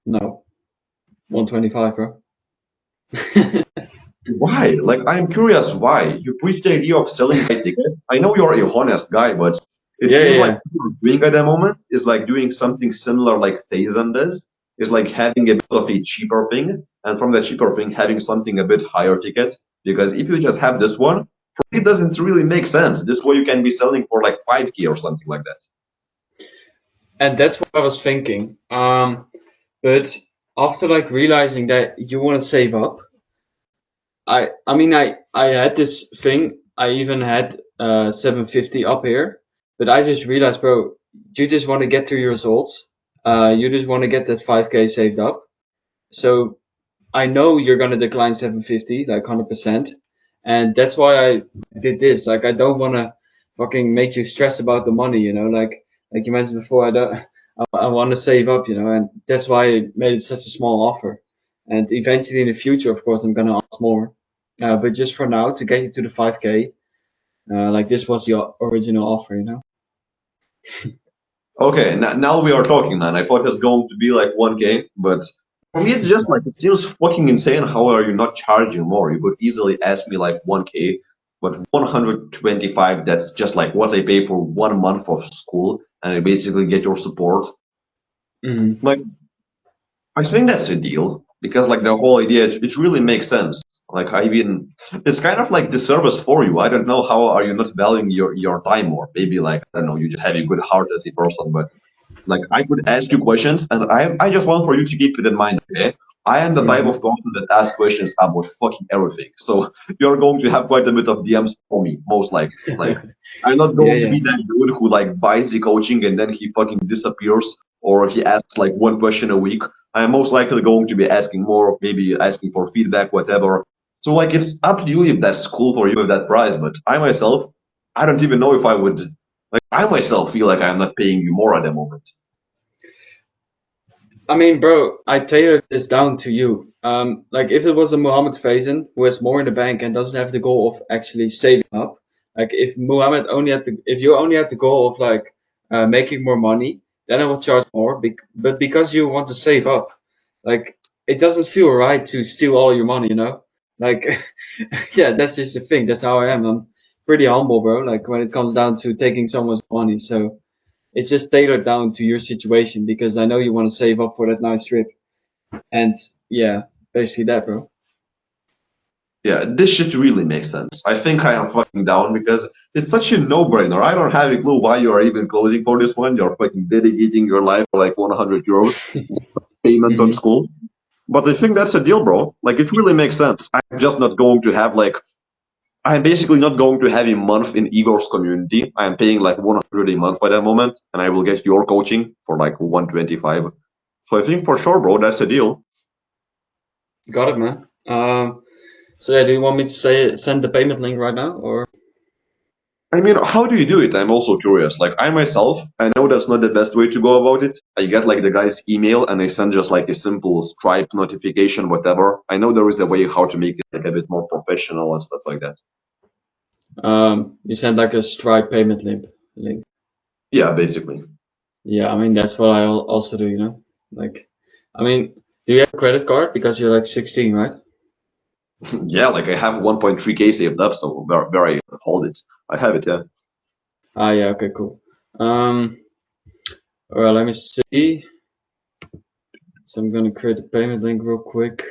No, 125, bro. Why? Like, I'm curious why. You preach the idea of selling high tickets. I know you're a honest guy, but it Yeah, seems like yeah, what you're doing at the moment is like doing something similar like Phazon does. Is like having a bit of a cheaper thing, and from the cheaper thing, having something a bit higher ticket. Because if you just have this one, for me, it doesn't really make sense. This way, you can be selling for like 5K or something like that. and that's what I was thinking. But after like realizing that you want to save up, I mean, I had this thing. I even had 750 up here, but I just realized, bro, you just want to get to your results. You just want to get that 5K saved up. So I know you're gonna decline 750, like 100%, and that's why I did this. Like, I don't wanna fucking make you stress about the money, you know. Like you mentioned before, I don't. I want to save up, you know, and that's why I made it such a small offer. And eventually in the future, of course, I'm gonna ask more. But just for now, to get you to the 5K, like this was your original offer, you know. Okay, now we are talking, man. I thought it was going to be like 1K, but for me, it's just like it seems fucking insane. How are you not charging more? You could easily ask me like 1K, but 125, that's just like what I pay for 1 month of school, and I basically get your support. hmm Like, I think that's a deal because like the whole idea, it really makes sense. Like, I mean, it's kind of like the service for you. I don't know how are you not valuing your time more? Maybe like I don't know, you just have a good heart as a person, but like I could ask you questions, and I just want for you to keep it in mind. Okay, I am the type hmm of person that asks questions about fucking everything. So you're going to have quite a bit of DMs for me, most likely. Like I'm not Yeah, going to yeah. be that dude who like buys the coaching and then he fucking disappears, or he asks like one question a week. I'm most likely going to be asking more, maybe asking for feedback, whatever. So like it's up to you if that's cool for you with that price. But I myself, I don't even know if I would. Like I myself feel like I'm not paying you more at the moment. I mean, bro, I tailored this down to you. Like if it was a Mohammed Faison who has more in the bank and doesn't have the goal of actually saving up, like if Mohammed only had if you only had the goal of like making more money, then I would charge more. But because you want to save up, like it doesn't feel right to steal all your money, you know? Like, yeah, that's just the thing. That's how I am. I'm pretty humble, bro. Like when it comes down to taking someone's money, so. it's just tailored down to your situation because I know you want to save up for that nice trip. And yeah, basically that, bro. Yeah, this shit really makes sense. I think I am fucking down because it's such a no-brainer. I don't have a clue why you are even closing for this one. You're fucking dedicating your life for like 100 euros payment on Hmm. school. But I think that's a deal, bro. Like, it really makes sense. I'm just not going to have like, I'm basically not going to have a month in Igor's community. I'm paying like 100 a month by that moment, and I will get your coaching for like 125. So I think for sure, bro, that's a deal. Got it, man. So yeah, do you want me to send the payment link right now, or? I mean, how do you do it? I'm also curious. Like, I myself, I know that's not the best way to go about it. I get like the guy's email and I send just like a simple Stripe notification, whatever. I know there is a way how to make it like a bit more professional and stuff like that. You send like a Stripe payment link. Yeah, basically. Yeah, I mean that's what I also do, you know. Like, I mean, do you have a credit card because you're like 16, right? Yeah, like I have 1.3K saved up, so where I hold it. I have it, yeah. Ah, yeah, okay, cool. Well, let me see. So I'm gonna create a payment link real quick.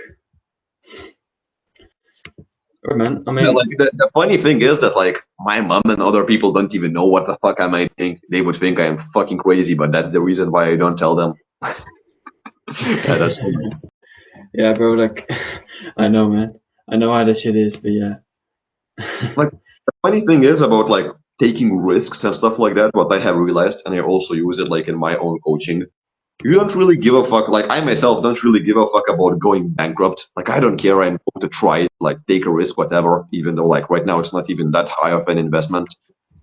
Oh man, I Yeah, mean, like the funny thing is that like my mom and other people don't even know what the fuck I might think. They would think I am fucking crazy, but that's the reason why I don't tell them. Yeah, that's funny. yeah, bro, like, I know, man. I know how this shit is, but yeah. Like the funny thing is about like taking risks and stuff like that, what I have realized, and I also use it like in my own coaching. You don't really give a fuck. Like I myself don't really give a fuck about going bankrupt. Like I don't care. I'm going to try it, like take a risk, whatever. Even though like right now it's not even that high of an investment.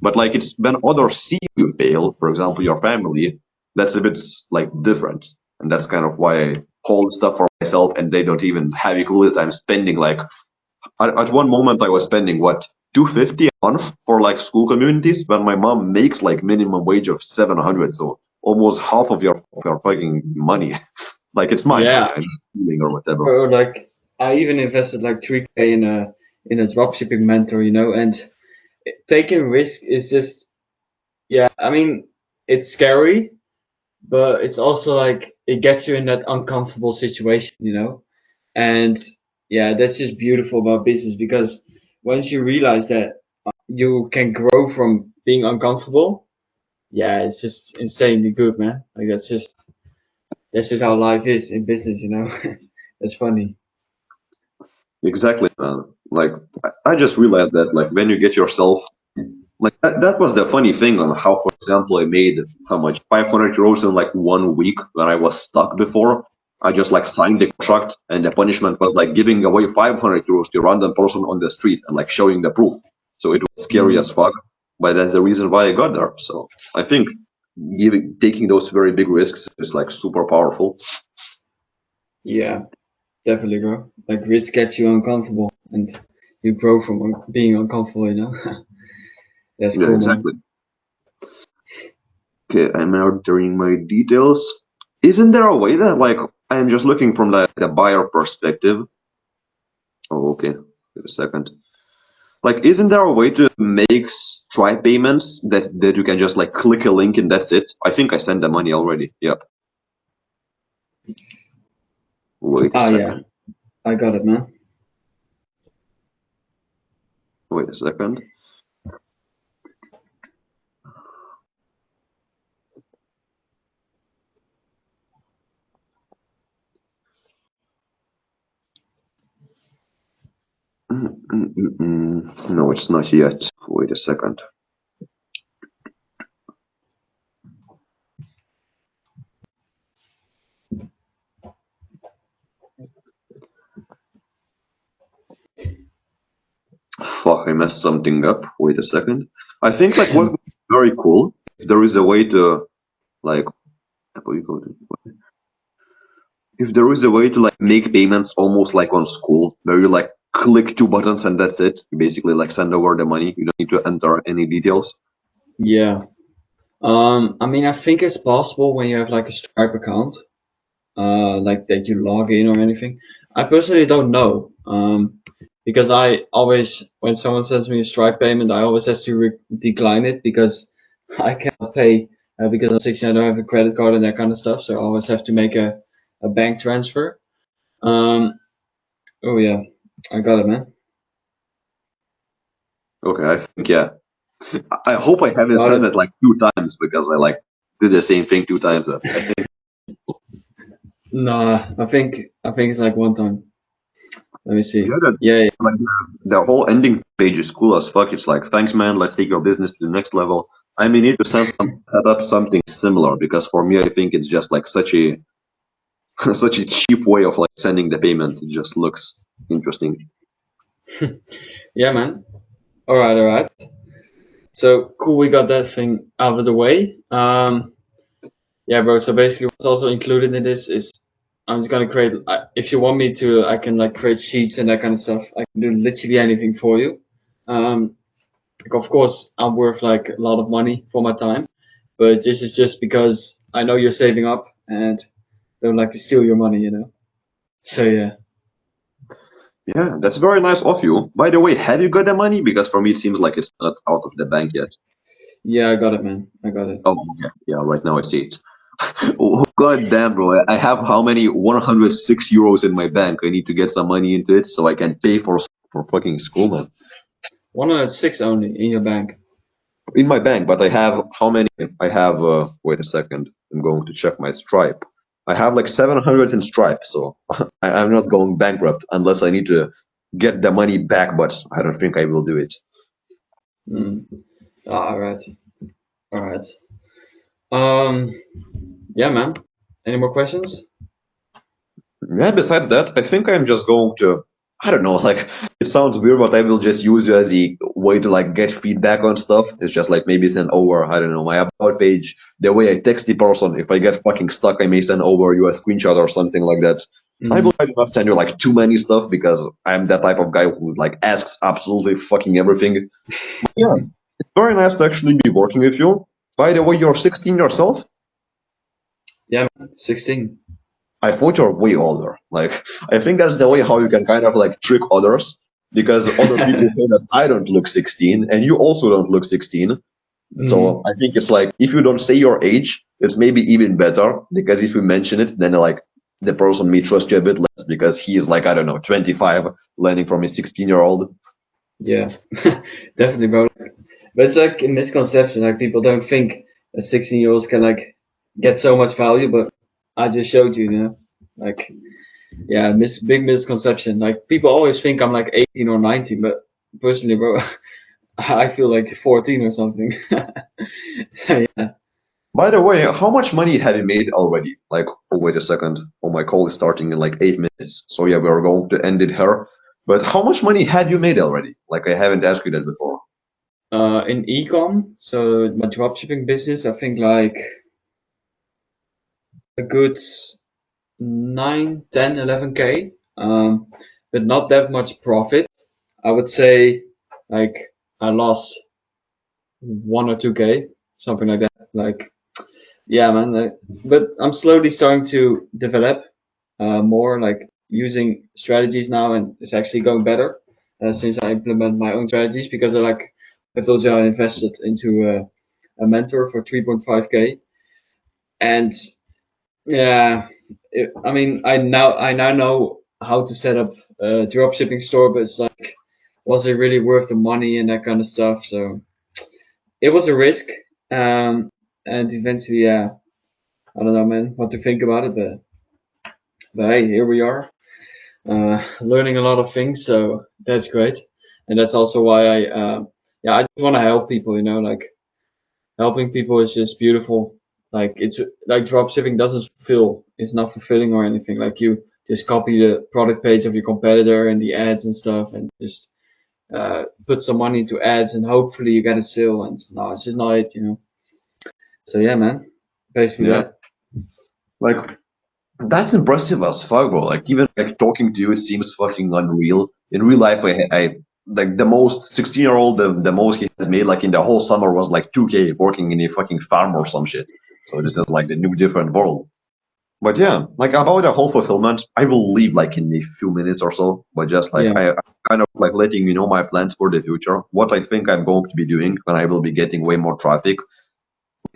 But like it's when others see you fail, for example, your family, that's a bit like different. And that's kind of why I hold stuff for myself and they don't even have a clue that I'm spending like at one moment I was spending what 250 a month for like school communities when my mom makes like minimum wage of 700, so almost half of your fucking money. Like it's my money, Yeah, I'm just stealing or whatever. bro, like, I even invested like 3K in a dropshipping mentor, you know, and taking risk is just, yeah, I mean, it's scary, but it's also like it gets you in that uncomfortable situation, you know? And yeah, that's just beautiful about business because once you realize that you can grow from being uncomfortable, yeah, it's just insanely good, man. Like that's just how life is in business, you know? That's funny. Exactly, man. Like I just realized that like when you get yourself like that was the funny thing on how, for example, I made how much 500 euros in like 1 week when I was stuck before. I just like signed the contract, and the punishment was like giving away 500 euros to a random person on the street and like showing the proof. So it was scary as Mm, fuck, but that's the reason why I got there. So I think taking those very big risks is like super powerful. yeah, definitely, bro. Like risk gets you uncomfortable and you grow from being uncomfortable, you know? That's Yeah, cool, man. exactly. Okay, I'm entering my details. Isn't there a way that like I'm just looking from the buyer perspective? Oh, okay. Wait a second. Like, isn't there a way to make Stripe payments that you can just like click a link and that's it? I think I sent the money already. Yep. Wait a Ah, yeah, second. I got it, man. Wait a second. No, it's not yet. Wait a second. Fuck, I messed something up. Wait a second. I think like what would be very cool if there is a way to like if there is a way to like make payments almost like on school, where you like click two buttons and that's it. You basically like send over the money. You don't need to enter any details. Yeah. I mean, I think it's possible when you have like a Stripe account, like that you log in or anything. I personally don't know, because I always, when someone sends me a Stripe payment, I always have to decline it because I cannot pay because I'm 16, I don't have a credit card and that kind of stuff, so I always have to make a bank transfer. Oh yeah, I got it, man. Okay, I think yeah. I hope I haven't Got said it. that like 2 times because I like did the same thing 2 times. I think Nah, I think it's like one time. Let me see. yeah, that Yeah, yeah. like the whole ending page is cool as fuck. It's like thanks man, let's take your business to the next level. I mean, need to set up something similar because for me, I think it's just like such a such a cheap way of like sending the payment. It just looks interesting. Yeah, man. All right, all right. So cool, we got that thing out of the way. Yeah, bro. So basically, what's also included in this is I'm just gonna create. If you want me to, I can like create sheets and that kind of stuff. I can do literally anything for you. Like, of course, I'm worth like a lot of money for my time, but this is just because I know you're saving up and don't like to steal your money, you know. So yeah, Yeah, that's very nice of you. By the way, have you got the money? Because for me, it seems like it's not out of the bank yet. yeah, I got it, man. I got it. Oh, yeah, yeah. Right now, I see it. Oh, God damn, bro! I have how many 106 euros in my bank? I need to get some money into it so I can pay for fucking school, man. 106 only in your bank. In my bank, but I have how many? I have. Wait a second. I'm going to check my Stripe. I have like 700 in Stripe, so I'm not going bankrupt unless I need to get the money back. But I don't think I will do it. Mm. All right, all right. Um, yeah, man. Any more questions? Yeah, besides that, I think I'm just going to, I don't know, like, it sounds weird, but I will just use you as a way to, like, get feedback on stuff. It's just, like, maybe send over, I don't know, my about page, the way I text the person. If I get fucking stuck, I may send over you a screenshot or something like that. I Mm. will try to not send you, like, too many stuff because I'm that type of guy who, like, asks absolutely fucking everything. Yeah, it's very nice to actually be working with you. By the way, you're 16 yourself? Yeah, man. 16. I thought you're way older. Like, I think that's the way how you can kind of like trick others because other people say that I don't look 16 and you also don't look 16. So Mm. I think it's like if you don't say your age, it's maybe even better because if you mention it, then like the person may trust you a bit less because he is like, I don't know, 25 learning from a 16-year-old. Yeah, definitely, bro. But it's like a misconception. Like people don't think that 16-year-olds can like get so much value, but I just showed you, you know, like yeah, big misconception. Like people always think I'm like 18 or 19, but personally, bro, I feel like 14 or something. So, yeah. By the way, how much money have you made already? Like, oh, wait a second. Oh, my call is starting in like 8 minutes. So yeah, we're going to end it here. But how much money had you made already? Like, I haven't asked you that before. In ecom, so my dropshipping business, I think like a good 9, 10, 11K, but not that much profit. I would say like I lost 1 or 2K, something like that. Like, yeah, man. But I'm slowly starting to develop more, like using strategies now, and it's actually going better since I implement my own strategies because I told you I invested into a mentor for 3.5K, and yeah, I mean, I now know how to set up a dropshipping store, but it's like, was it really worth the money and that kind of stuff? So it was a risk, and eventually, yeah, I don't know, man, what to think about it, but hey, here we are, learning a lot of things, so that's great, and that's also why yeah, I just want to help people, you know, like helping people is just beautiful. Like it's like dropshipping doesn't fulfill, it's not fulfilling or anything. Like you just copy the product page of your competitor and the ads and stuff, and just put some money into ads, and hopefully you get a sale. And no, it's just not it, you know. So yeah, man, basically Yeah. that. Like, that's impressive as fuck, bro. Like, even like talking to you, it seems fucking unreal. In real life, I like the most 16-year-old, the most he has made like in the whole summer was like 2K working in a fucking farm or some shit. So this is like the new different world. But yeah, like about the whole fulfillment, I will leave like in a few minutes or so. But just like Yeah. I'm kind of like letting you know my plans for the future, what I think I'm going to be doing when I will be getting way more traffic.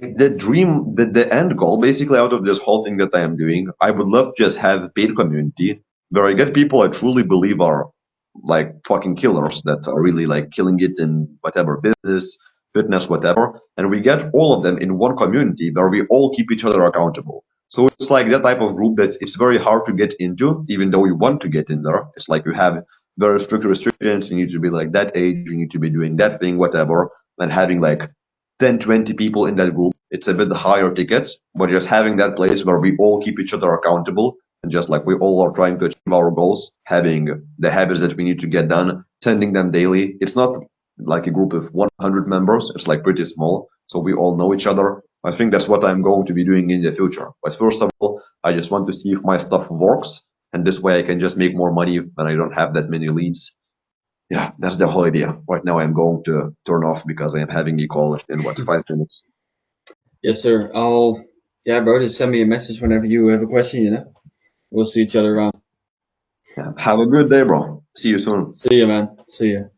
the dream, the end goal, basically, out of this whole thing that I am doing, I would love to just have paid community where I get people I truly believe are like fucking killers that are really like killing it in whatever business, fitness, whatever, and we get all of them in one community where we all keep each other accountable. So it's like that type of group that it's very hard to get into, even though you want to get in there. It's like you have very strict restrictions. You need to be like that age. You need to be doing that thing, whatever. And having like 10, 20 people in that group, it's a bit higher tickets, but just having that place where we all keep each other accountable and just like we all are trying to achieve our goals, having the habits that we need to get done, sending them daily. It's not like a group of 100 members, it's like pretty small. So we all know each other. I think that's what I'm going to be doing in the future. But first of all, I just want to see if my stuff works. And this way I can just make more money when I don't have that many leads. Yeah, that's the whole idea. Right now I'm going to turn off because I am having a call in what, 5 minutes? Yes, sir. Yeah, bro, just send me a message whenever you have a question, you know? We'll see each other around. Yeah. Have a good day, bro. See you soon. See you, man. See you.